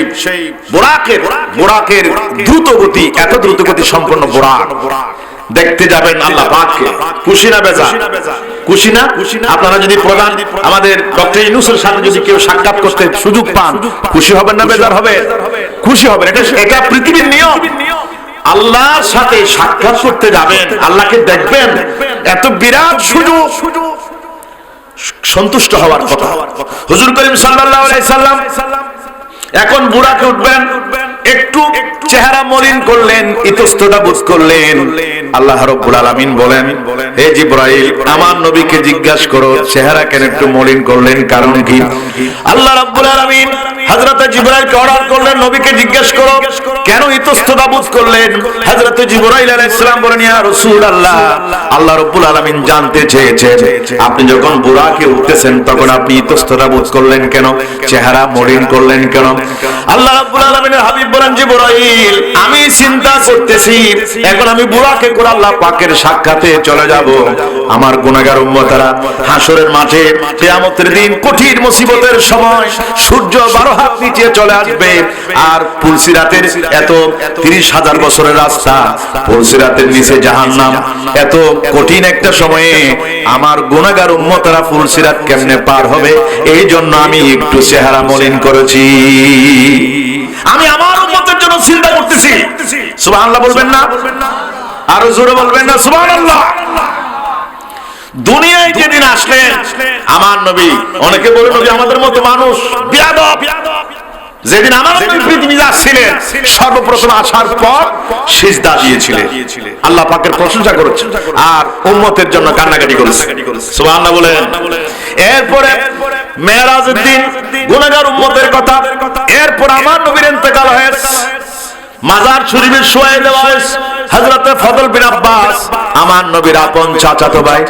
বোরাকের দ্রুত গতি, এত দ্রুত গতি সম্পন্ন বোরাক দেখতে যাবেন আল্লাহ পাককে। খুশি না বেজার? খুশি না? আপনারা যদি প্রধান আমাদের ডক্টর ইউনূসের সাথে যদি কেউ সাক্ষাৎ করতে সুযোগ পান, খুশি হবেন না বেজার হবে? খুশি হবেন। এটা পৃথিবীর নিয়ম। আল্লাহর সাথে সাক্ষাৎ করতে যাবেন, আল্লাহকে দেখবেন, এত বিরাট সুযোগ, সন্তুষ্ট হওয়ার কথা। হুজুর করিম সাল্লাল্লাহু আলাইহি সাল্লাম এখন বুরাকে উঠবেন, একটু চেহারা মলিন করলেন, ইতস্ততা বোধ করলেন। আল্লাহ রাব্বুল আলামিন বলেন, হে জিবরাইল, আমার নবীকে জিজ্ঞাসা করো চেহারা কেন একটু মলিন করলেন, কারণ কি? আল্লাহ রাব্বুল আলামিন হযরত জিবরাইলকে অর্ডার করলেন, নবীকে জিজ্ঞাসা করো কেন ইতস্ততা বোধ করলেন। হযরত জিবরাইল আলাইহিস সালাম বলেন, ইয়া রাসূলুল্লাহ, আল্লাহ রাব্বুল আলামিন জানতে চেয়েছেন আপনি যখন বুরাকে উঠতেছেন তখন আপনি ইতস্ততা বোধ করলেন কেন, চেহারা মলিন করলেন কেন? আল্লাহ রাব্বুল আলামিনের হাবিব বলেন, জিবরাইল, আমি চিন্তা করতেছি এখন আমি বুরাকে করে আল্লাহ পাকের সাক্ষাতে চলে যাব। আমার গুনাহগার উম্মতেরা হাসরের মাঠে কিয়ামতের দিন কঠিন মুসিবতের সময় সূর্য 12 হাত নিচে চলে আসবে, আর পুলসিরাতের এত 30,000 বছরের রাস্তা, পুলসিরাতের নিচে জাহান্নাম, এত কঠিন একটা সময়ে আমার গুনাহগার উম্মতেরা পুলসিরাত কেমনে পার হবে, এই জন্য আমি একটু চেহারা মলিন করেছি। আমি আমার উম্মতের জন্য চিন্তা করতেছি। সুবহানাল্লাহ বলবেন না? আরো জোরে বলবেন না সুবহানাল্লাহ? দুনিয়ায় যেদিন আসলেন আমার নবী, অনেকে বলে নবী আমাদের মতো মানুষ, বিয়াদব। যেদিন আমার নবী পৃথিবীতে আসছিলেন সর্বপ্রথম আসার পর সিজদা দিয়েছিলেন, আল্লাহ পাকের প্রশংসা করেছেন আর উম্মতের জন্য কান্নাকাটি করেছেন। সুবহানাল্লাহ বলেন। এরপরে মেরাজের দিন গুনাহগার উম্মতের কথা, এরপর আমার নবীর ইন্তেকাল হয়েছে, মাজার শরীফে শোয়াই দেওয়া হয়েছে। হযরত ফজল বিন আব্বাস আমার নবীর আপন চাচাতো ভাই,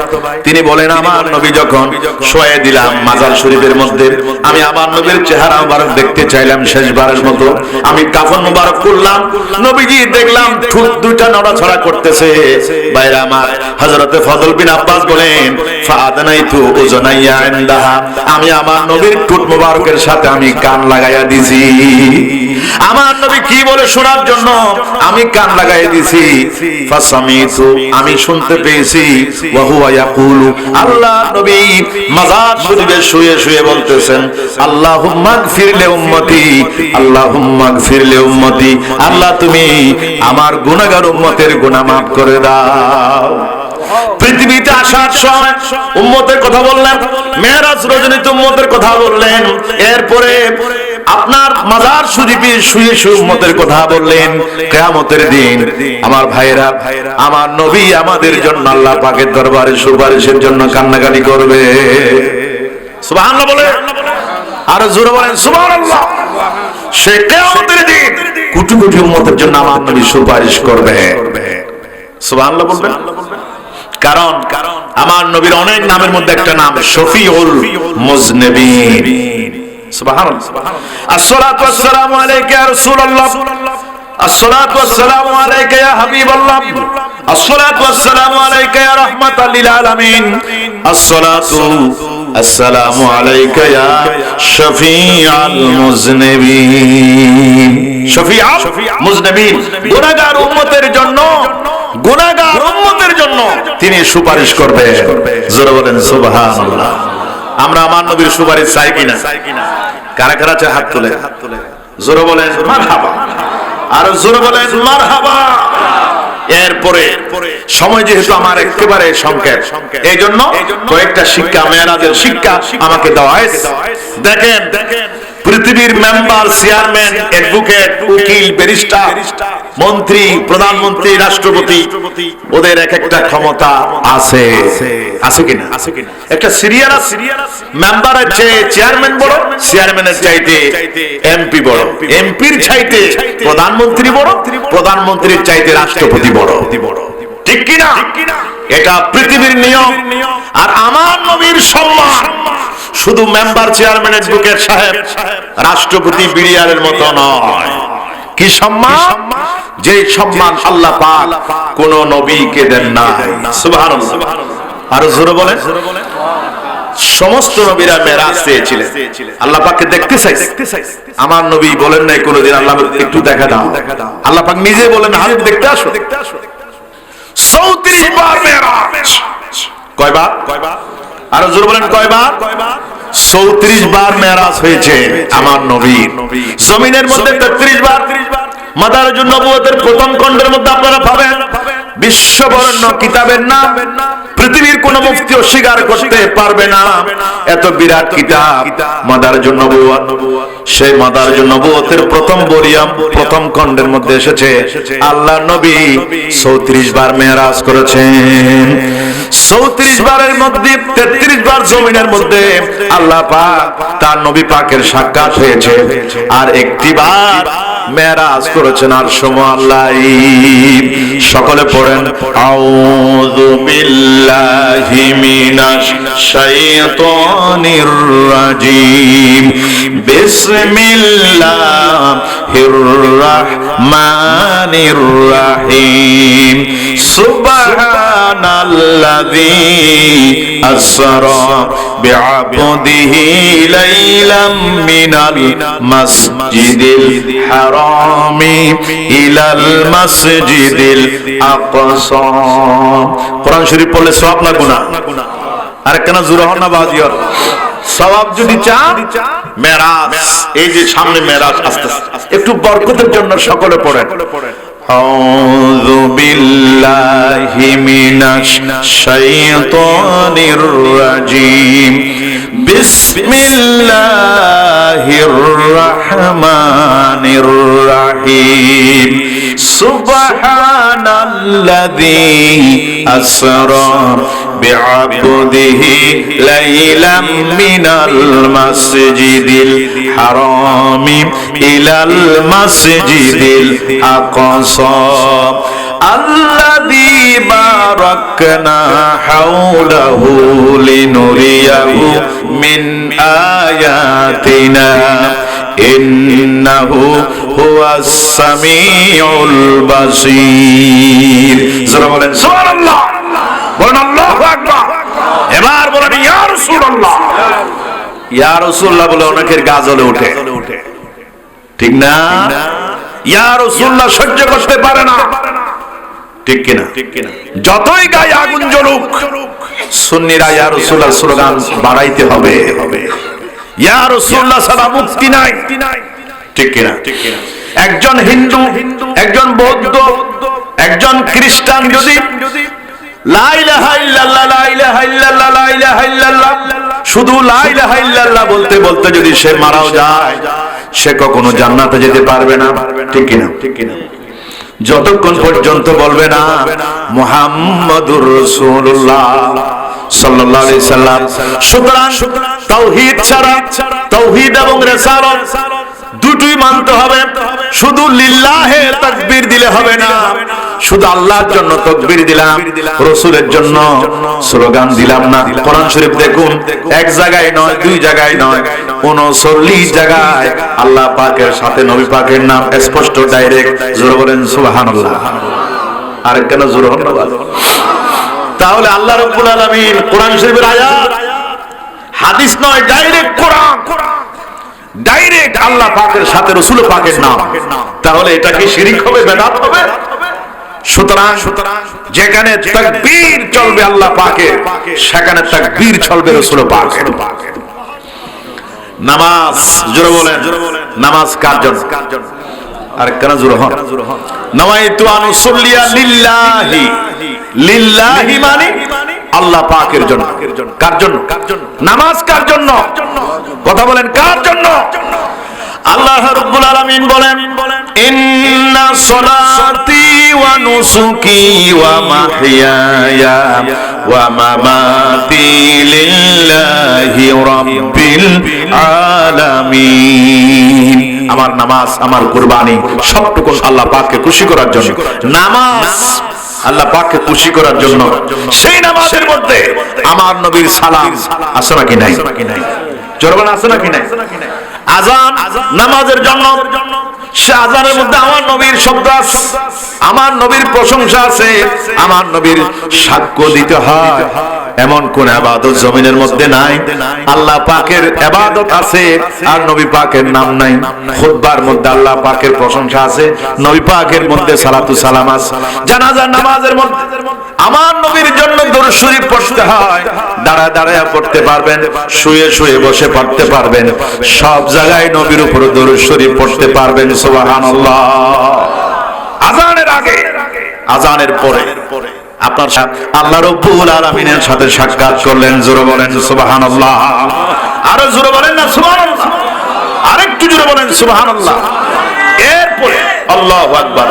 তিনি বলেন আমার নবী যখন শোয়াই দিলাম মাজার শরীফের মধ্যে, আমি আমার নবীর চেহারা মুবারক দেখতে চাইলাম শেষবারের মতো, আমি কাফন মুবারক করলাম, নবীজি দেখলাম ঠোঁট দুইটা নড়াচড়া করতেছে। ভাইরা আমার, হযরত ফজল বিন আব্বাস বলেন ফাআদনাইতু উযনাইয়া ইনদাহা, আমি আমার নবীর ঠোঁট মুবারকের সাথে আমি কান লাগাইয়া দিছি। আমার নবী কি বলে শোনার জন্য আমি কান লাগাইয়া দিছি। ফাসামিতু, আমি শুনতে পেয়েছি, ওয়া হুয়া ইয়াকুলু, আল্লাহ নবী মাজার শরীফে শুয়ে শুয়ে বলতেছেন আল্লাহুম্মা গফির লি উম্মতি, আল্লাহুম্মা গফির লি উম্মতি, আল্লাহ তুমি আমার গুনাহগার উম্মতের গুনাহ মাফ করে দাও। পৃথিবীতে আসার সময় উম্মতের কথা বললেন, মেরাজ রজনীতে উম্মতের কথা বললেন, এরপরে আপনার মাজার শরীফে শুয়ে শুয়ে উম্মতের কথা বললেন। কিয়ামতের দিন আমার ভাইরা, আমার নবী আমাদের জন্য আল্লাহ পাকের দরবারে সুপারিশের জন্য কান্নাকাটি করবে। সুবহানাল্লাহ বলে আর জোরে বলেন সুবহানাল্লাহ। সে কিয়ামতের দিন কোটি কোটি উম্মতের জন্য আমার নবী সুপারিশ করবে। সুবহানাল্লাহ বলবেন। কারণ আমার নবীর অনেক নামের মধ্যে একটা নাম শফিউল মুজনিবিন। সুবহানাল্লাহ। আসসালাতু ওয়াসসালামু আলাইকা ইয়া রাসূলুল্লাহ, আসসালাতু ওয়াসসালামু আলাইকা ইয়া হাবিবাল্লাহ, আসসালাতু ওয়াসসালামু আলাইকা ইয়া রাহমাতাল লিল আলামিন, আসসালাতু আসসালামু আলাইকা ইয়া শফিউল মুজনিবিন। শফিউল মুজনিবিন, গুনাহগার উম্মতের জন্য, গুনাহগার উম্মতের জন্য তিনি সুপারিশ করবেন। জোরে বলেন সুবহানাল্লাহ। আমরা আমার নবীর সুপারিশ চাই কিনা? কারা কারা চায় হাত তুলে? জোরে বলেন মারহাবা, আর জোরে বলেন মারহাবা। এরপরে সময় যেহেতু আমার একেবারে সংক্ষেপ, এই জন্য কয়েকটা শিক্ষা, মেরাজের শিক্ষা আমাকে দেওয়া হয়েছে। দেখেন, পৃথিবীর মেম্বার, চেয়ারম্যান, অ্যাডভোকেট, উকিল, ব্যারিস্টার, মন্ত্রী, প্রধানমন্ত্রী, রাষ্ট্রপতি, ওদের এক একটা ক্ষমতা আছে, আছে কিনা? একটা সিরিয়াল আছে, মেম্বারের চেয়ে চেয়ারম্যান বড়, চেয়ারম্যানের চাইতে এমপি বড়, এমপির চাইতে প্রধানমন্ত্রী বড়, প্রধানমন্ত্রীর চাইতে রাষ্ট্রপতি বড়। ঠিক কিনা? এটা পৃথিবীর নিয়ম। আর আমার নবীর সম্মান শুধু মেম্বার, চেয়ারম্যান, অ্যাডভোকেট সাহেব, রাষ্ট্রপতি, বিডিআরের মতো নয়। কি সম্মান? যে সম্মান আল্লাহ পাক কোন নবীকে দেন না। সুবহানাল্লাহ। আর জোরে বলেন। সমস্ত নবীরা মেরাজ পেয়েছিলেন, আল্লাহ পাককে দেখতে চাইছে। আমার নবী বলেন নাই কোনদিন আল্লাহ একটু দেখা দাও। আল্লাহ পাক নিজে বলেন হাবিব দেখতে আসো। 34 বার মেরাজ। কয়বার? আর জোরে বলেন কয়বার? 34 বার মেরাজ হয়েছে আমার নবীর। জমিনের মধ্যে 33 বার। মাদারুন নবুয়তের প্রথম খণ্ডের মধ্যে আপনারা পাবেন বিশ্ববরেণ্য কিতাবের নাম। পৃথিবীর কোন মুফতি অস্বীকার করতে পারবে না এত বিরাট কিতাব মাদারুন নবুয়ত। সেই মাদারুন নবুয়তের প্রথম ভলিউম, প্রথম খণ্ডের মধ্যে এসেছে আল্লাহর নবী 34 বার মেরাজ করেছেন। 34 বারের মধ্যে 33 বার জমিনের মধ্যে আল্লাহ পাক তার নবী পাকের সাক্ষাৎ হয়েছে, আর একটি বার মেরাজ করেছেন আরশ মুআল্লাই। সকলে পড়েন আউযু বিল্লাহি মিনাশ শাইতানির রাজিম, বিসমিল্লাহির রাহমানির রাহিম, সুবহানাল্লাযী আসরা বিআবদিহি লাইলাম মিনাল মাসজিদিল হারামি ইলাল মাসজিদিল আকসা। কোরআন শরীফ পড়লে সওয়াব না গুনাহ? আর কেন জোরে হন না বাজিয়র? সওয়াব যদি চান মেরাজ, এই যে সামনে মেরাজ আসতেছে, একটু বরকতের জন্য সকলে পড়েন আউযু বিল্লাহি মিনাশ শাইতানির রাজীম বিসমিল্লাহির রাহমানির রাহিম সুবহানাল্লাযী আসরা বিআবদিহি লাইলাম মিনাল মাসজিদিল হারামি ইলাল মাসজিদিল আকসা আল্লাযী বারাকনা হাওলাহু লিনুরিয়াহু মিন আয়াতিনা ইন্নাহু হুয়াস সামিউল বাসীর। যারা বলেন সুবহানাল্লাহ, বলেন আল্লাহু আকবার। এবার বলেন ইয়া রাসূলুল্লাহ। ইয়া রাসূলুল্লাহ বলে অনেকের গা জ্বলে ওঠে, ঠিক না? ইয়া রাসূলুল্লাহ সহ্য করতে পারে না, ঠিক কিনা? যতই গায়ে আগুন জ্বলুক, সুন্নিরা ইয়া রাসূলুল্লাহ স্লোগান বাড়াইতে হবে। ইয়া রাসূলুল্লাহ ছাড়া মুক্তি নাই, ঠিক কিনা? একজন হিন্দু, একজন বৌদ্ধ, একজন খ্রিস্টান যদি লা ইলাহা ইল্লাল্লাহ লা ইলাহা ইল্লাল্লাহ লা ইলাহা ইল্লাল্লাহ শুধু লা ইলাহা ইল্লাল্লাহ বলতে বলতে যদি সে মারাও যায়, সে কখনো জান্নাতে যেতে পারবে না, ঠিক কিনা? যতক্ষণ পর্যন্ত বলবে না মুহাম্মাদুর রাসূলুল্লাহ সাল্লাল্লাহু আলাইহি সাল্লাম। সুতরাং তাওহীদ ছাড়া, তাওহীদ এবং রিসালাত দুটোই মানতে হবে। শুধু লিল্লাহে তাকবীর দিলে হবে না, শুধু আল্লাহর জন্য তাকবীর দিলাম, রাসূলের জন্য স্লোগান দিলাম না। কোরআন শরীফ দেখুন, এক জায়গায় নয়, দুই জায়গায় নয়, 39 জায়গায় আল্লাহ পাকের সাথে নবী পাকের নাম স্পষ্ট, ডাইরেক্ট। জোরে বলেন সুবহানাল্লাহ। আর কেন জোরে হন না? তাহলে আল্লাহ রাব্বুল আলামিন কোরআন শরীফের আয়াত, হাদিস নয়, ডাইরেক্ট কোরআন, ডাইরেক্ট আল্লাহ পাকের সাথে রাসূল পাকের নাম। তাহলে এটা কি শিরক হবে, বিদআত হবে? সুতরাং যেখানে তাকবীর চলবে আল্লাহ পাকের, সেখানে তাকবীর চলবে রাসূল পাকের। নামাজ, জোরে বলেন, নামাজ কার জন্য? আর কেন জোরে হন? নাওয়াইতু আন উসাল্লিয়া লিল্লাহি, লিল্লাহি মানে আল্লাহ পাকের জন্য। কার জন্য? নামাজ কার জন্য? কথা বলেন, কার জন্য? আল্লাহ রাব্বুল আলামিন বলেন, ইন্না সলাতি ওয়া নুসুকি ওয়া মাহইয়ায়া ওয়া মামাতি লিল্লাহি রাব্বিল আলামিন। আমার নামাজ, আমার কুরবানি সবটুকু আল্লাহ পাককে খুশি করার জন্য। নামাজ আল্লাহ পাককে খুশি করার জন্য। সেই নামাজের মধ্যে আমার নবীর সালাম আছে নাকি নাই? জোরবান আছে নাকি নাই? আযান নামাজের জন্য, সে আযানের মধ্যে আমার নবীর শব্দ আছে, আমার নবীর প্রশংসা আছে, আমার নবীর সাক্ষ্য দিতে হয়। এমন কোন ইবাদত জমিনের মধ্যে নাই। আল্লাহ পাকের ইবাদত আছে আর নবী পাকের নাম নাই। খুতবার মধ্যে আল্লাহ পাকের প্রশংসা আছে, নবী পাকের মধ্যে সালাতু সালাম আছে। জানাজার নামাজের মধ্যে আমার নবীর জন্য দরুদ শরীফ পড়তে হয়। দাঁড়ায় দাঁড়ায় পড়তে পারবেন, শুয়ে শুয়ে বসে পড়তে পারবেন, সব জায়গায় নবীর উপর দরুদ শরীফ পড়তে পারবেন। সুবহানাল্লাহ। আযানের আগে, আযানের পরে আপনার আল্লাহ রাব্বুল আলামিনের সাথে সাক্ষাৎ করলেন। জোরে বলেন সুবহানাল্লাহ। আরো জোরে বলেন না সুবহানাল্লাহ? আরেকটু জোরে বলেন সুবহানাল্লাহ। এরপরে আল্লাহু আকবার,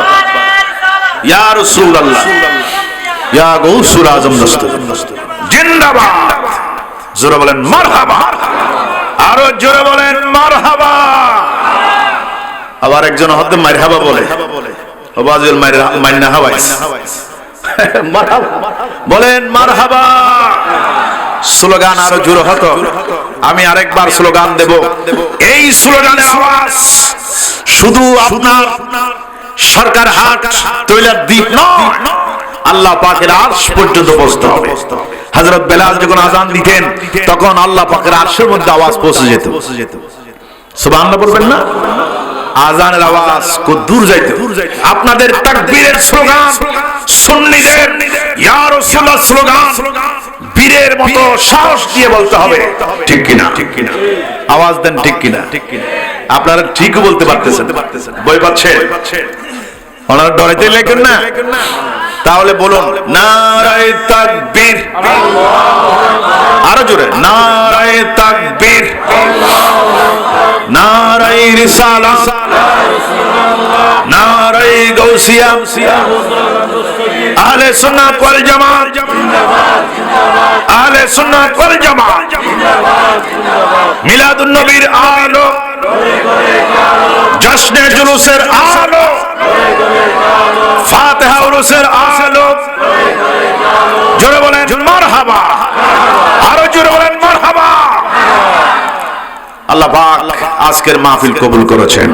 ইয়া রাসূলুল্লাহ, ইয়া গাউসুল আযম দস্তগীর জিন্দাবাদ। জোরে বলেন মারহাবা। আরো জোরে বলেন মারহাবা। আবার একজন হয়তো মারহাবা বলে, ওবাজুল মারনা হাওয়াইস, বলেন মারহাবা। স্লোগান আরো জোরে হতো। আমি আরেকবার স্লোগান দেব। এই স্লোগানের আওয়াজ শুধু আপনার সরকার হাট তৈলার দ্বীপ নয়, আল্লাহ পাকের আরশ পর্যন্ত পৌঁছতে হবে। হযরত বেলাল যখন আযান দিতেন, তখন আল্লাহ পাকের আরশের মধ্যে আওয়াজ পৌঁছে যেত। সুবহানাল্লাহ বলবেন না? আযানের আওয়াজ কত দূর যাইতো। আপনাদের তাকবীরের স্লোগান, সুন্নিদের ইয়া রাসূলুল্লাহ স্লোগান বীরের মতো সাহস দিয়ে বলতে হবে, ঠিক কিনা? আওয়াজ দেন, ঠিক কিনা? আপনারা ঠিকই বলতে পারতেছেন, ভয় পাচ্ছেন? ওনারা ডরাইতে লেখেন না? তাহলে বলুন নারায়ে তাকবীর, আরো জোরে নারায়ে তাকবীর, নারায়ে রিসালাত, নারায়ে গাউসিয়া, আহলে সুন্নাত ওয়াল জামাত, আহলে সুন্নাত ওয়াল জামাত, মিলাদুন নবীর আলো, জশ্নে জুলুসের আলো, ফাতিহা উরুসের আলো, জোরে বলেন মারহাবা, আরো জোরে বলেন মারহাবা। আল্লাহ পাক আজকের মাহফিল কবুল করেছেন,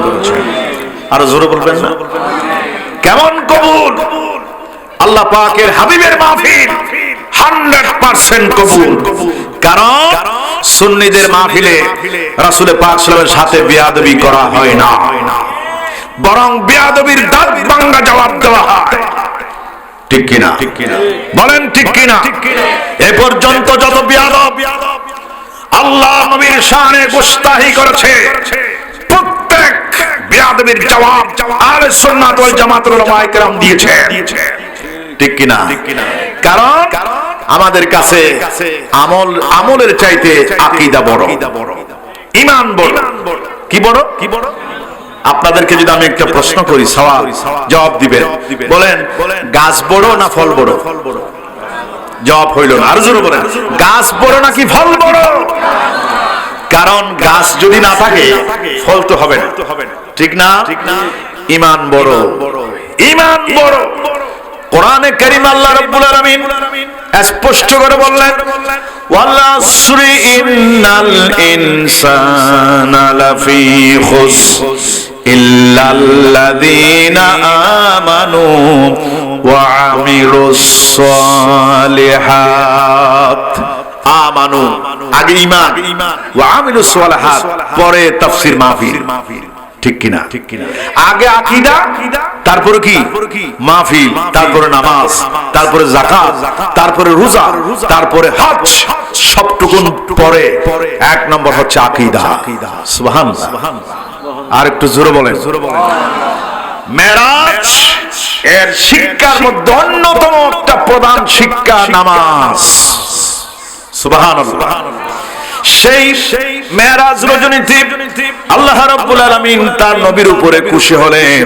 আরো জোরে বলবেন না? কেমন কবুল? আল্লাহ পাকের হাবিবের মাহফিল 100% কবুল। কারণ সুন্নিদের মাহফিলে রাসূল পাক সাল্লাল্লাহু আলাইহি ওয়াসাল্লামের সাথে বেয়াদবি করা হয় না, বরং বেয়াদবির দাঁত ভাঙা জবাব দেওয়া হয়। ঠিক কিনা? বলেন ঠিক কিনা? এ পর্যন্ত যত বেয়াদব আল্লাহ নবীর শানে গুস্তাহি করেছে, প্রত্যেক বেয়াদবির জবাব আহলে সুন্নাত ওয়াল জামাতের উলামায়ে কেরাম দিয়েছে। ঠিক কিনা? কারণ আমাদের কাছে আমলের চাইতে আকীদা বড়, ঈমান বড়। কি বড়? আপনাদেরকে যদি আমি একটা প্রশ্ন করি, সওয়াল জবাব দিবেন। বলেন গাছ বড় না ফল বড়? জবাব হইল না। আরো জোরে বলেন গাছ বড় নাকি ফল বড়? কারণ গাছ যদি না থাকে ফল তো হবে না, ঠিক না? ঈমান বড়, ঈমান বড়। কোরআনে কারীম আল্লাহ রাব্বুল আলামিন স্পষ্ট করে বললেন ওয়াল আসরি ইন্নাল ইনসানা লাফি খুসর ইল্লাল্লাযীনা আমানু ওয়া আমিলুস সালিহাত। আমানু আগে ঈমান, ওয়া আমিলুস সালিহাত পরে তাফসীর মাহফিল। ঠিক কিনা? আগে আকীদা, তারপরে কি মাহফিল, তারপরে নামাজ, তারপরে যাকাত, তারপরে রোজা, তারপরে হজ, সবটুকুন পরে। এক নম্বর হচ্ছে আকীদা। সুবহানাল্লাহ। আর একটু জোরে বলেন। মেরাজ এর শিক্ষার মধ্যে অন্যতম একটা প্রধান শিক্ষা নামাজ। সুবহানাল্লাহ। সেই মেরাজ রজনীতে আল্লাহ রাব্বুল আলামিন তার নবীর উপরে খুশি হলেন।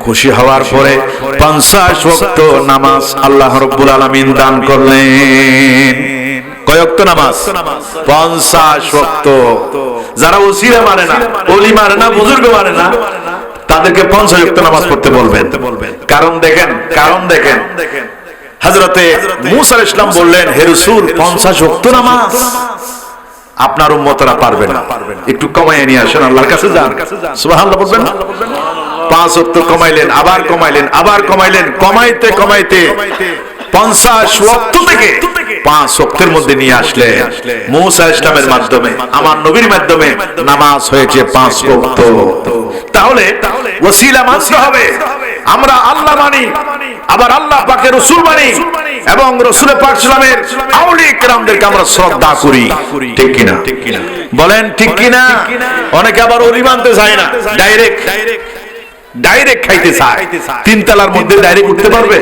খুশি হওয়ার পরে 50 ওয়াক্ত নামাজ আল্লাহ রাব্বুল আলামিন দান করলেন। কয় ওয়াক্ত নামাজ? 50 ওয়াক্ত। যারা ওসিলা মানে না, ওলি মানে না, বুজুর্গ মানে না, তাদেরকে 50 ওয়াক্ত নামাজ পড়তে বলবেন। কারণ দেখেন হযরতে মূসা আলাইহিস সালাম বললেন, হে রাসূল 50 ওয়াক্ত নামাজ আপনার উম্মতরা পারবে না, একটু কমাইয়ে নিয়ে আসেন, আল্লাহর কাছে যান। সুবহানাল্লাহ বলবেন না? 5 ওয়াক্ত কমাইলেন, আবার কমাইলেন, আবার কমাইলেন, কমাইতে কমাইতে 50 ওয়াক্ত থেকে 5 ওয়াক্তের মধ্যে নিয়ে আসলেন। মূসা আলাইহিস সালামের মাধ্যমে, আমার নবীর মাধ্যমে নামাজ হয়েছে 5 ওয়াক্ত। তাহলে ওসিলা মানতে হবে। আমরা আল্লাহ মানি, আবার আল্লাহ পাকের রাসূল মানি, এবং রাসূল পাক সাল্লামের আউলিয়া কিরামদেরকে আমরা শ্রদ্ধা করি। ঠিক কিনা? বলেন ঠিক কিনা? অনেকে আবার ওলি মানতে চায় না, ডাইরেক্ট খাইতে চায়। 3 তলার মধ্যে ডাইরেক্ট উঠতে পারবে?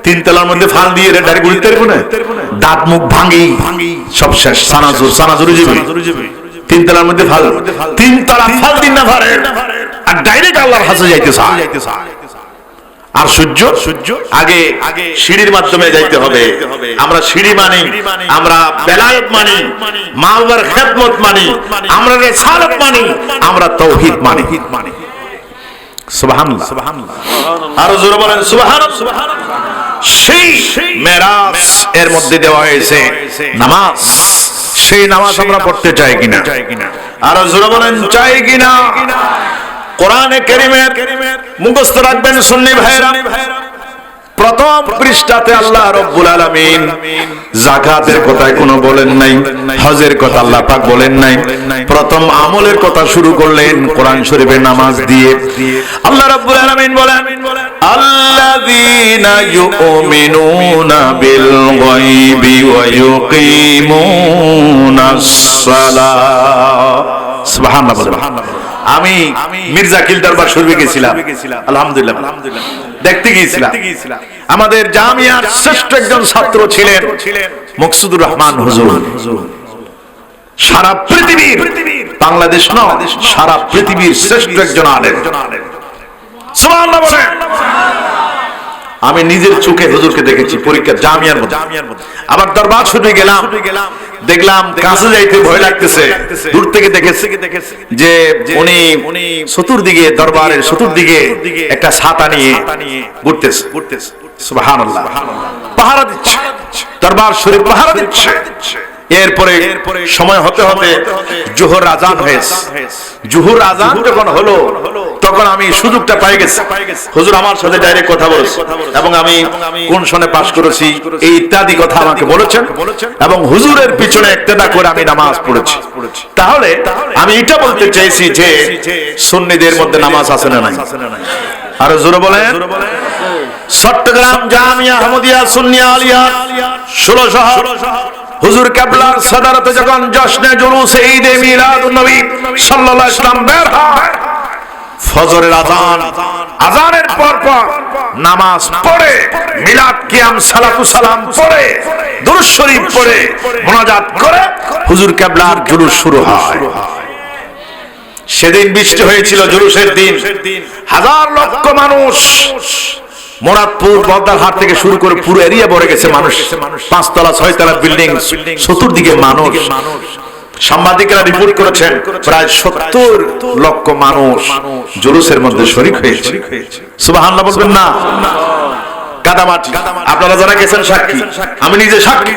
3 তলার মধ্যে ফাল দিয়ে ডাইরেক্ট উঠতে পারবে না? দাঁত মুখ ভাঙি সব শেষ, সানাজুরি যাবে। 3 তলার মধ্যে ফাল, 3 তলা ফাল দিন না পারে, আর ডাইরেক্ট আল্লাহর কাছে যাইতে চায়। আর সূর্য আগে সিঁড়ির মাধ্যমে যাইতে হবে। আমরা সিঁড়ি মানি, আমরা বেলায়েত মানি, মা বাবার খেদমত মানি, আমরা রিসালাত মানি, আমরা তাওহীদ মানি। সুবহানাল্লাহ। আর জোরে বলেন সুবহানাল্লাহ। সেই মেরাজ এর মধ্যে দেওয়া হয়েছে নামাজ। সেই নামাজ আমরা পড়তে চাই কিনা? আর জোরে বলেন চাই কিনা? কোরআনে কারীমের মুখস্থ রাখবেন সুন্নি ভাইরা। প্রথম পৃষ্ঠাতে আল্লাহ রাব্বুল আলামিন যাকাতের কথা কোনো বলেন নাই, হজের কথা আল্লাহ পাক বলেন নাই। প্রথম আমলের কথা শুরু করলেন কোরআন শরীফের নামাজ দিয়ে। আল্লাহ রাব্বুল আলামিন বলেন আল্লাযীনা ইউমিনুনা বিল গায়বি ওয়া ইউকিমুনাস সালাহ। সুবহানাল্লাহ। আমি মির্জা কিল দরবার শরীফে গেছিলাম, আলহামদুলিল্লাহ দেখতে গিয়েছিলাম। আমাদের জামিয়ার শ্রেষ্ঠ একজন ছাত্র ছিলেন মকসুদুর রহমান হুজুর। সারা পৃথিবীর, বাংলাদেশ নয় সারা পৃথিবীর শ্রেষ্ঠ একজন আলেম। সুবহানাল্লাহ বলেন। আমি নিজের চোখে হুজুরকে দেখেছি পরীক্ষা জামিয়ার মধ্যে। আবার দরবার শরীফে গেলাম, দেখলাম কাছে যাইতে ভয় লাগতেছে, দূর থেকে দেখেছি যে উনি চতুর্দিকে দরবারের চতুর্দিকে একটা ছাতা নিয়ে ঘুরতেছে। সুবহানাল্লাহ, পাহারা দিচ্ছে, দরবার শরীফ পাহারা দিচ্ছে। এরপরে সময় হতে হতে জোহর আজান হয়েছে। জোহর আজান যখন হলো তখন আমি সুযোগটা পাই গেছি, হুজুর আমার সাথে ডাইরেক্ট কথা বলেছে এবং আমি কোন সনে পাস করেছি এই ইত্যাদি কথা আমাকে বলেছেন এবং হুজুরের পিছনে ইক্তেদা করে আমি নামাজ পড়েছি। তাহলে আমি এটা বলতে চাইছি যে সুন্নিদের মধ্যে নামাজ আছে না নাই? আর জোরে বলেন। চট্টগ্রাম জামিয়া আহমদিয়া সুন্নিয়া আলিয়া 16 শহর হুজুর কেবলার সদারতে যখন জশ্নে জুলুসে ঈদে মিলাদুন নবী সাল্লাল্লাহু আলাইহি ওয়াসাল্লাম বের হয়, ফজরের আজান, আজানের পর পর নামাজ পড়ে, মিলাদ কিয়াম সালাতু সালাম পড়ে, দুরূদ শরীফ পড়ে, মুনাজাত করে হুজুর কেবলার জুলুস শুরু হয়। সেদিন বৃষ্টি হয়েছিল, জুলুসের দিন। হাজার লক্ষ মানুষ, মোরাদপুর বদ্দারহাট থেকে শুরু করে পুরো এরিয়া ভরে গেছে মানুষ। 5 তলা 6 তলা বিল্ডিং, চতুর্দিকে মানুষ। সাংবাদিকরা রিপোর্ট করেছেন প্রায় 70 লক্ষ মানুষ জুলুসের মধ্যে শরীক হয়েছে। সুবহানাল্লাহ বলবেন না? কাদামাটি আপনারা যারা গেছেন সাক্ষী, আমি নিজে সাক্ষী,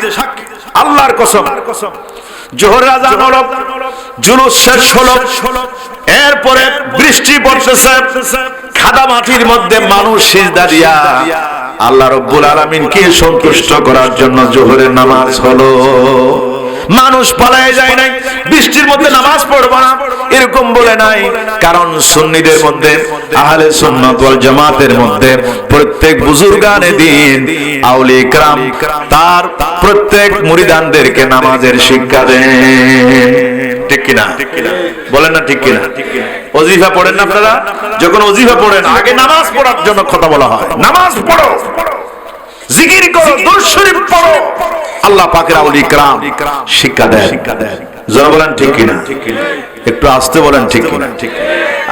আল্লাহর কসম। জোহরের আজান হলো, জুলুস শেষ হলো, এরপরে বৃষ্টি পড়তেছে, কাদা মাটির মধ্যে মানুষ সিজদা দিয়া আল্লাহ রাব্বুল আলামিনকে সন্তুষ্ট করার জন্য জোহরের নামাজ হলো। মানুষ পালায় যায় নাই, বৃষ্টির মধ্যে নামাজ পড়বো না এরকম বলে নাই। কারণ সুন্নিদের মধ্যে, আহলে সুন্নাত ওয়াল জামাতের মধ্যে প্রত্যেক বুজুর্গানে দ্বীন আউলিয়া ইকরাম তার প্রত্যেক মুরিদানদেরকে নামাজের শিক্ষা দেন। ঠিক কিনা বলেন না? ঠিক কিনা? ওজিফা পড়েন না আপনারা? যখন ওজিফা পড়েন আগে নামাজ পড়ার জন্য কথা বলা হয়। নামাজ পড়ো, জিকির করো, দুরূদ শরীফ পড়ো, আল্লাহ পাকের আউলিয়া ইকরাম শিক্ষা দেন। যারা বলেন ঠিক কিনা? একটু আস্তে বলেন ঠিক কিনা?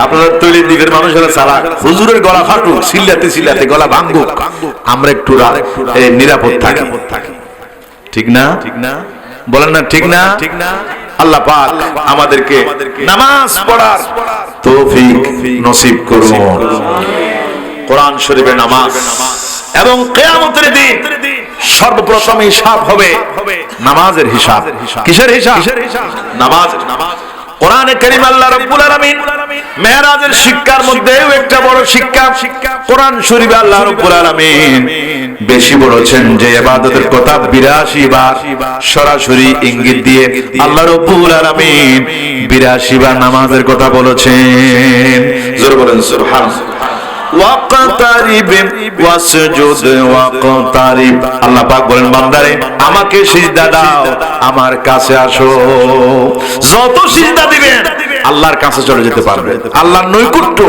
আপনারা তৈরি দ্বীপের মানুষেরা চালাক, হুজুরের গলা ফাটুক, চিল্লাতে চিল্লাতে গলা ভাঙুক, আমরা একটু নিরাপদ থাকি। ঠিক না? বলেন না ঠিক না? আল্লাহ পাক আমাদেরকে নামাজ পড়ার তৌফিক নসিব করুন। কোরআন শরীফের নামাজ এবং কিয়ামতের দিন সর্বপ্রথম হিসাব হবে নামাজের হিসাব। কিসের হিসাব? নামাজের। কোরআনে কারীম আল্লাহ রাব্বুল আলামিন মেরাজের শিক্ষার মধ্যেও একটা বড় শিক্ষা কোরআন শরীফে আল্লাহ রাব্বুল আলামিন বেশি বলেছেন যে ইবাদতের কথা 82 বার সরাসরি ইঙ্গিত দিয়ে আল্লাহ রাব্বুল আলামিন 82 বার নামাজের কথা বলেছেন। জোরে বলেন সুবহানাল্লাহ। ওয়াকতারিব ওয়াসজুদ ওয়াকতারিব, আল্লাহ পাক বলেন বান্দারে আমাকে সিজদা দাও, আমার কাছে আসো। যত সিজদা দিবেন আল্লাহর কাছে চলে যেতে পারবেন, আল্লাহর নৈকট্য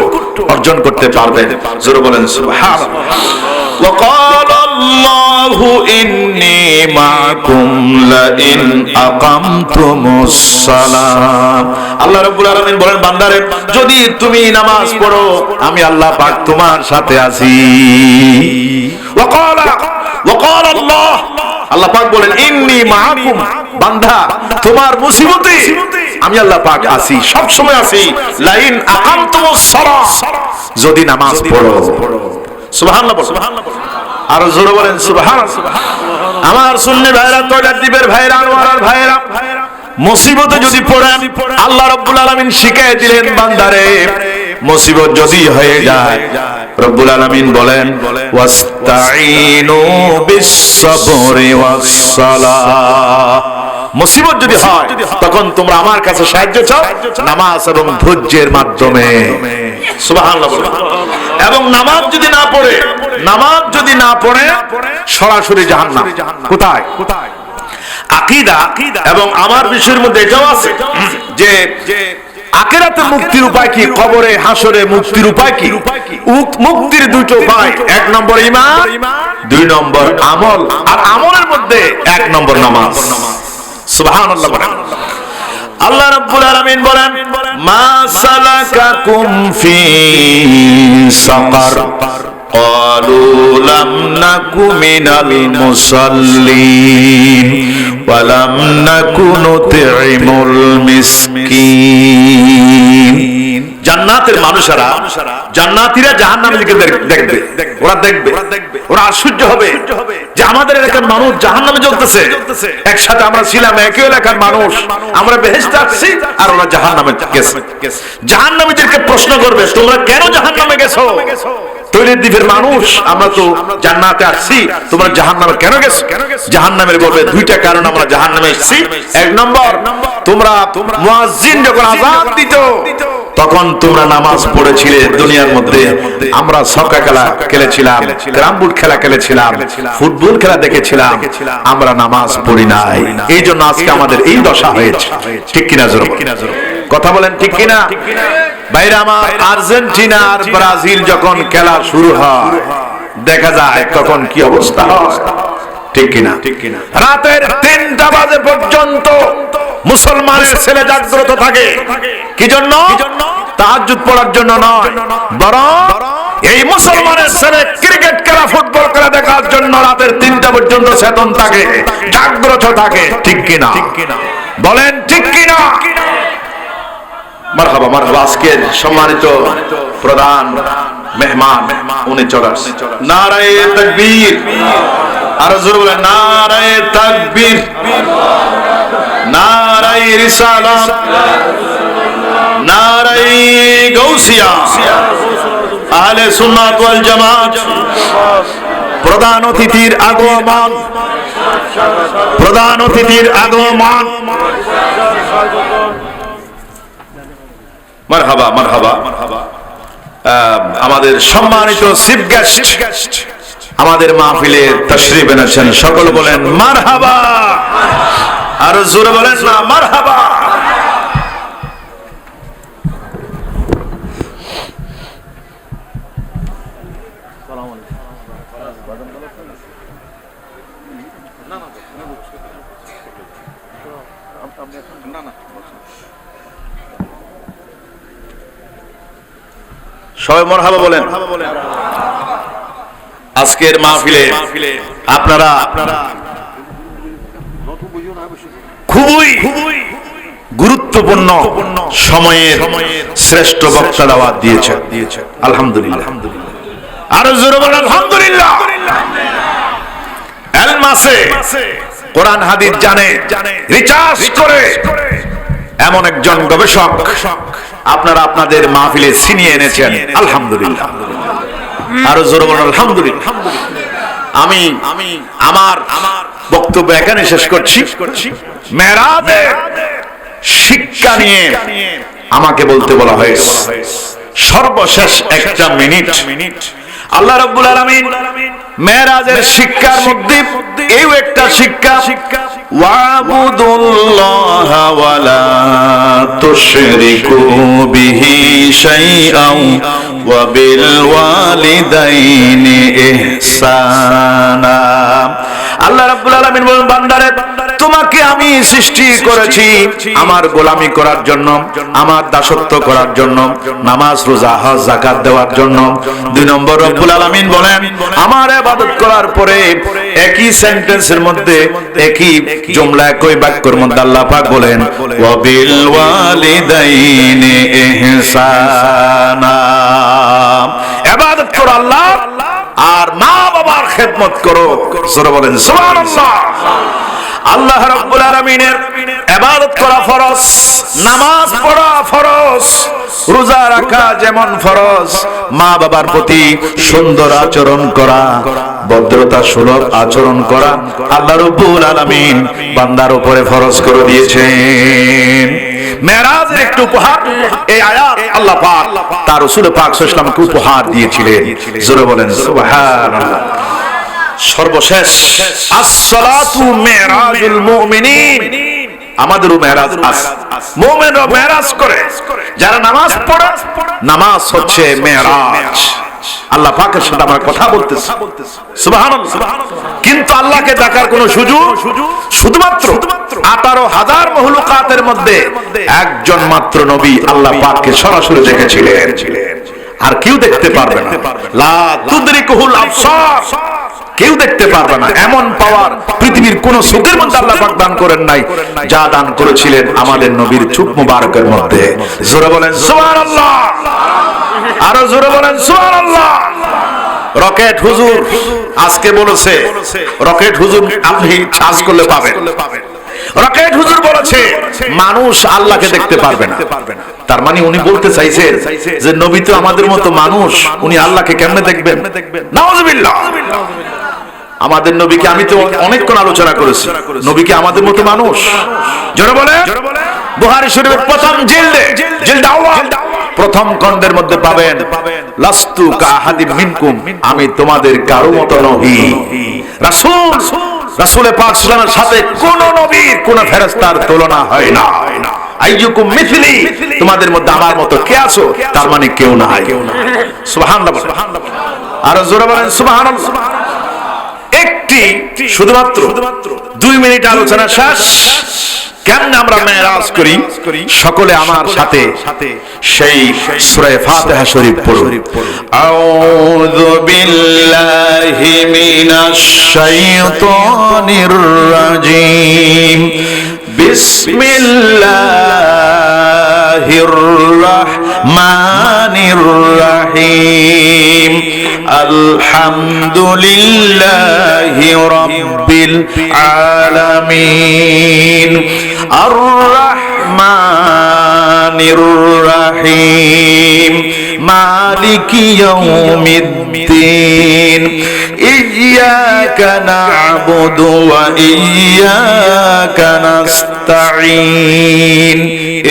অর্জন করতে পারবেন। জোরে বলেন সুবহানাল্লাহ। وقال الله إني معكم لئن أقمتم الصلاة, আল্লাহ রাব্বুল আলামিন বলেন বান্দারে যদি তুমি নামাজ পড়ো আমি আল্লাহ পাক তোমার সাথে আছি। وقال الله, আল্লাহ পাক বলেন ইন্নী মাআকুম, বান্দা তোমার মুসিবতে আমি আল্লাহ পাক আছি, সব সময় আছি। লাইন আকামতুমুস সালাহ, যদি নামাজ পড়ো। সুবহানাল্লাহ, সুবহানাল্লাহ। আর জোরে বলেন সুবহানাল্লাহ। আমার সুন্নি ভাইরা, তৈলার দ্বীপের ভাইরা, আনোয়ারার ভাইরা, মুসিবতে যদি পড়েন আল্লাহ রাব্বুল আলামিন শিখিয়ে দিলেন বান্দারে মুসিবত যদি হয়ে যায় রব্বুল আলামিন বলেন ওয়াস্তাঈনু বিস-সাবরি ওয়াস-সালাহ, মুসিবত যদি হয় তখন তোমরা আমার কাছে সাহায্য চাও নামাজ এবং ধৈর্যের মাধ্যমে। সুবহানাল্লাহ। এবং নামাজ যদি না পড়ে সরাসরি জাহান্নাম। কোথায়? আকীদা এবং আমার বিষয়ের মধ্যে এটাও আছে যে আখিরাতে মুক্তির উপায় কি? কবরে হাসরে মুক্তির উপায় কি? মুক্তির দুটো উপায়, এক নম্বর ঈমান, দুই নম্বর আমল। আর আমলের মধ্যে এক নম্বর নামাজ। সুবহানাল্লাহ বলেন। আল্লাহ রাব্বুল আলামিন বলেন, মা সালাকাকুম ফি সাকার ক্বালু লাম নাকু মিনাল মুসাল্লিন ওয়া লাম নাকু নুতঈমুল মিসকিন। জান্নাতের মানুষেরা, জান্নাতীরা জাহান্নামের দিকে দেখবে, ওরা দেখবে, ওরা আশ্চর্য হবে যে আমাদের এলাকার মানুষ জাহান্নামে জ্বলতেছে, একসাথে আমরা ছিলাম, একই এলাকার মানুষ, আমরা বেহেশতে আসছি আর ওরা জাহান্নামে গেছে। জাহান্নামীদেরকে প্রশ্ন করবে, তোমরা কেন জাহান্নামে গেছো? তৈরির দ্বীপের মানুষ, আমরা তো জান্নাতে আসছি, তোমরা জাহান্নামে কেন গেছো? জাহান্নামের বলবে, দুইটা কারণ আমরা জাহান্নামে এসেছি। এক নম্বর, তোমরা মুয়াজ্জিন যখন আযান দিত তখন তোমরা নামাজ পড়েছিলে দুনিয়ার মধ্যে, আমরা সক্কা খেলা খেলেছিলাম, ক্যারামবোর্ড খেলা খেলেছিলাম, ফুটবল খেলা দেখেছিলাম, আমরা নামাজ পড়ি নাই, এই জন্য আজকে আমাদের এই দশা হয়েছে। ঠিক কিনা জোরে কথা বলেন, ঠিক কিনা? বাইরে আমার আর্জেন্টিনা আর ব্রাজিল যখন খেলা শুরু হয় দেখা যায় তখন কি অবস্থা হয়, ঠিক কিনা? রাতের 3টা বাজে পর্যন্ত মুসলমানের ছেলে জাগ্রত থাকে। কি জন্য? তাহাজ্জুদ পড়ার জন্য নয়, বরং এই মুসলমানের ছেলে ক্রিকেট খেলা, ফুটবল খেলা দেখার জন্য রাতের 3টা পর্যন্ত চেতন থাকে, জাগ্রত থাকে। ঠিক কিনা বলেন, ঠিক কিনা? মারহাবা, মারহাবা। আজকের সম্মানিত প্রধান মেহমান উনি চলে আসছেন। নারায়ে তাকবীর, আর জোরে বলেন নারায়ে তাকবীর, নারায়ে রিসালাত, নারায়ে গাউসিয়া, আহলে সুন্নাত ওয়াল জামাত। প্রধান অতিথির আগমন, প্রধান অতিথির আগমন। মারহাবা, মারহাবা। আমাদের সম্মানিত চিফ গেস্ট আমাদের মাহফিলে তাশরীফ এনেছেন, সকল বলেন মারহাবা, আর জোরে বলেন না মারহাবা। সবাই মারহাবা বলেন। আজকের মাহফিলে আপনারা খুবই গুরুত্বপূর্ণ সময়ের শ্রেষ্ঠ বক্তা দাওয়াত দিয়েছেন, আলহামদুলিল্লাহ। আরো জোরে বলেন আলহামদুলিল্লাহ। এলম আছে, কোরআন হাদিস জানে, রিসার্চ করে এমন একজন গবেষক আপনারা আপনাদের মাহফিলে ছিনিয়ে এনেছেন, আলহামদুলিল্লাহ। আরো জোরে বলেন আলহামদুলিল্লাহ। আমি আমার বক্তব্য এখানে শেষ করছি। মেরাজের শিক্ষা নিয়ে আমাকে বলতে বলা হয়েছে, সর্বশেষ একটা মিনিট। আল্লাহ রাব্বুল আলামিন মেরাজের শিক্ষার মধ্যে এই একটা শিক্ষা, ওয়াবুদুল্লাহা ওয়ালা তুশরিকু বিহি শাইআন ওয়া বিল ওয়ালিদাইনি ইহসানা। আল্লাহ রাব্বুল আলামিন বলেন, বান্দারে তোমাকে আমি সৃষ্টি করেছি আমার গোলামি করার জন্য, আমার দাসত্ব করার জন্য, নামাজ রোজা হজ যাকাত দেওয়ার জন্য। 2 নম্বর রব্বুল আলামিন বলেন, আমার ইবাদত করার পরে একই সেন্টেন্সের মধ্যে, একই জুমলা, একই বাক্যের মধ্যে আল্লাহ পাক বলেন, ওয়া বিল ওয়ালিদাইনি ইহসানা। ইবাদত করো আল্লাহ আর মা বাবার খেদমত করো। জোরে বলেন সুবহানাল্লাহ। আল্লাহ রাব্বুল আলামিনের ইবাদত করা ফরজ, নামাজ পড়া ফরজ, রোজা রাখা যেমন ফরজ, মা বাবার প্রতি সুন্দর আচরণ করা, ভদ্রতা সুলভ আচরণ করা আল্লাহ রাব্বুল আলামিন বান্দার উপরে ফরজ করে দিয়েছেন। মেরাজের একটু উপহার এই আয়াত আল্লাহ পাক তার রাসূল পাক সাল্লাল্লাহু আলাইহি ওয়াসাল্লামকে উপহার দিয়েছিলেন। জোরে বলেন সুবহানাল্লাহ। সর্বশেষ, আসসালাতু মিরাজুল মুমিনিন, আমাদেরও মেরাজ আছে, মুমিনরা মেরাজ করে, যারা নামাজ পড়ে নামাজ হচ্ছে মেরাজ। আল্লাহ পাকের সাথে আমরা কথা বলতেছি, সুবহানাল্লাহ। কিন্তু আল্লাহকে দেখার কোন সুযোগ শুধুমাত্র 18,000 মখলুকাতের মধ্যে একজন মাত্র নবী আল্লাহ পাককে সরাসরি দেখেছিলেন, আর কেউ দেখতে পারবে না। লা তুদরিকুহুল আবসার, কেউ দেখতে পারবে না। এমন পাওয়ার পৃথিবীর কোন চোখের মধ্যে আল্লাহ পাক দান করেন নাই যা দান করেছিলেন আমাদের নবীর চোখ মুবারকের মধ্যে। জোরে বলেন সুবহানাল্লাহ, আরো জোরে বলেন সুবহানাল্লাহ। রকেট হুজুর আজকে বলেছে, রকেট হুজুর আপনি চার্জ করলে পাবেন। রকেট হুজুর বলেছে মানুষ আল্লাহকে দেখতে পারবে না। তার মানে উনি বলতে চাইছেন যে নবী তো আমাদের মতো মানুষ, উনি আল্লাহকে কেমনে দেখবেন? নাউজুবিল্লাহ। আমাদের নবীকে আমি তো অনেকক্ষণ আলোচনা করেছি, নবীকে আমাদের মতো মানুষ। জোরে বলে, বুখারী শরীফের প্রথম জিলদ আউয়াল প্রথম খণ্ডের মধ্যে পাবেন লাস্তু কাহাদিম মিনকুম, আমি তোমাদের কারো মতো নহি। রাসূল পাক সাল্লাল্লাহু আলাইহি ওয়াসাল্লামের সাথে কোন নবীর কোন ফেরেশতার তুলনা হয় না। আইয়ুকুম মিথলি, তোমাদের মধ্যে আমার মতো কে আছো? তার মানে কেউ না। সুবহানাল্লাহ, আর জোরে বলেন সুবহানাল্লাহ। একটি শুধুমাত্র 2 মিনিট আলোচনা শেষ। কেমনে আমরা মেরাজ করি? সকলে আমার সাথে সেই সূরা ফাতিহা শরীফ পড়ুন। আউযু বিল্লাহি মিনাশ শাইতানির রাজীম, বিসমিল্লাহির রাহমানির রাহিম, আলহামদুলিল্লাহি রাব্বিল আলামিন, আর-রাহমানির রাহিম, মালিকি ইয়াউমিদ্দিন, ইয়্যাকা না'বুদু ওয়া ইয়্যাকা নাস্তাঈন,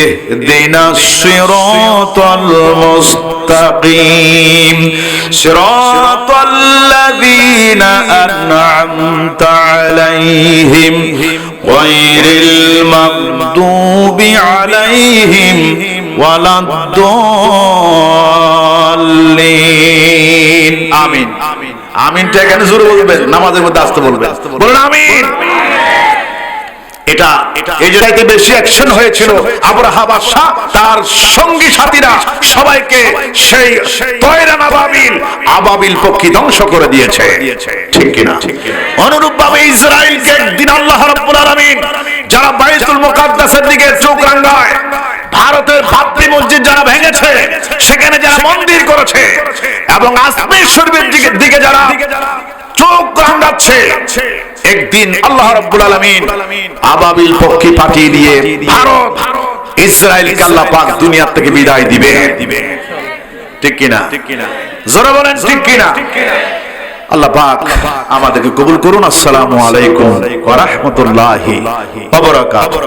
ইহদিনাস সিরাতাল মুস্তাকিম, সিরাতাল্লাযীনা আন'আমতা আলাইহিম গায়রিল মাগদুবি আলাইহিম ওয়ালাদ-দাল্লিন। আমিন। আমিনটা এখানে জোরে বলবেন, নামাজের মধ্যে আসতে বলবেন। বলুন আমিন। এটা এই জায়গাতে বেশি অ্যাকশন হয়েছিল। আবরাহা বাদশা তার সঙ্গী সাথীরা সবাইকে সেই তয়রান আবাবিল পক্ষী ধ্বংস করে দিয়েছে, ঠিক কিনা? অনুরূপভাবে ইসরায়েলকে একদিন আল্লাহ রাব্বুল আলামিন যারা বাইতুল মুকাদ্দাসের দিকে চোখ রাঙায়, ভারতের বাবরি মসজিদ যারা ভেঙেছে, সেখানে যারা মন্দির করেছে, এবং আজমির শরীফের দিকে যারা চোখ রাঙাচ্ছে, একদিন আল্লাহ রাব্বুল আলামিন আবাবিল পক্ষী পাঠিয়ে দিয়ে ভারত ইসরায়েলকে আল্লাহ পাক দুনিয়া থেকে বিদায় দিবে, ঠিক কিনা? জোরে বলেন ঠিক কিনা? আল্লাহ পাক আমাদেরকে কবুল করুন। আসসালামু আলাইকুম ওয়া রাহমাতুল্লাহি ওয়া বারাকাতুহু।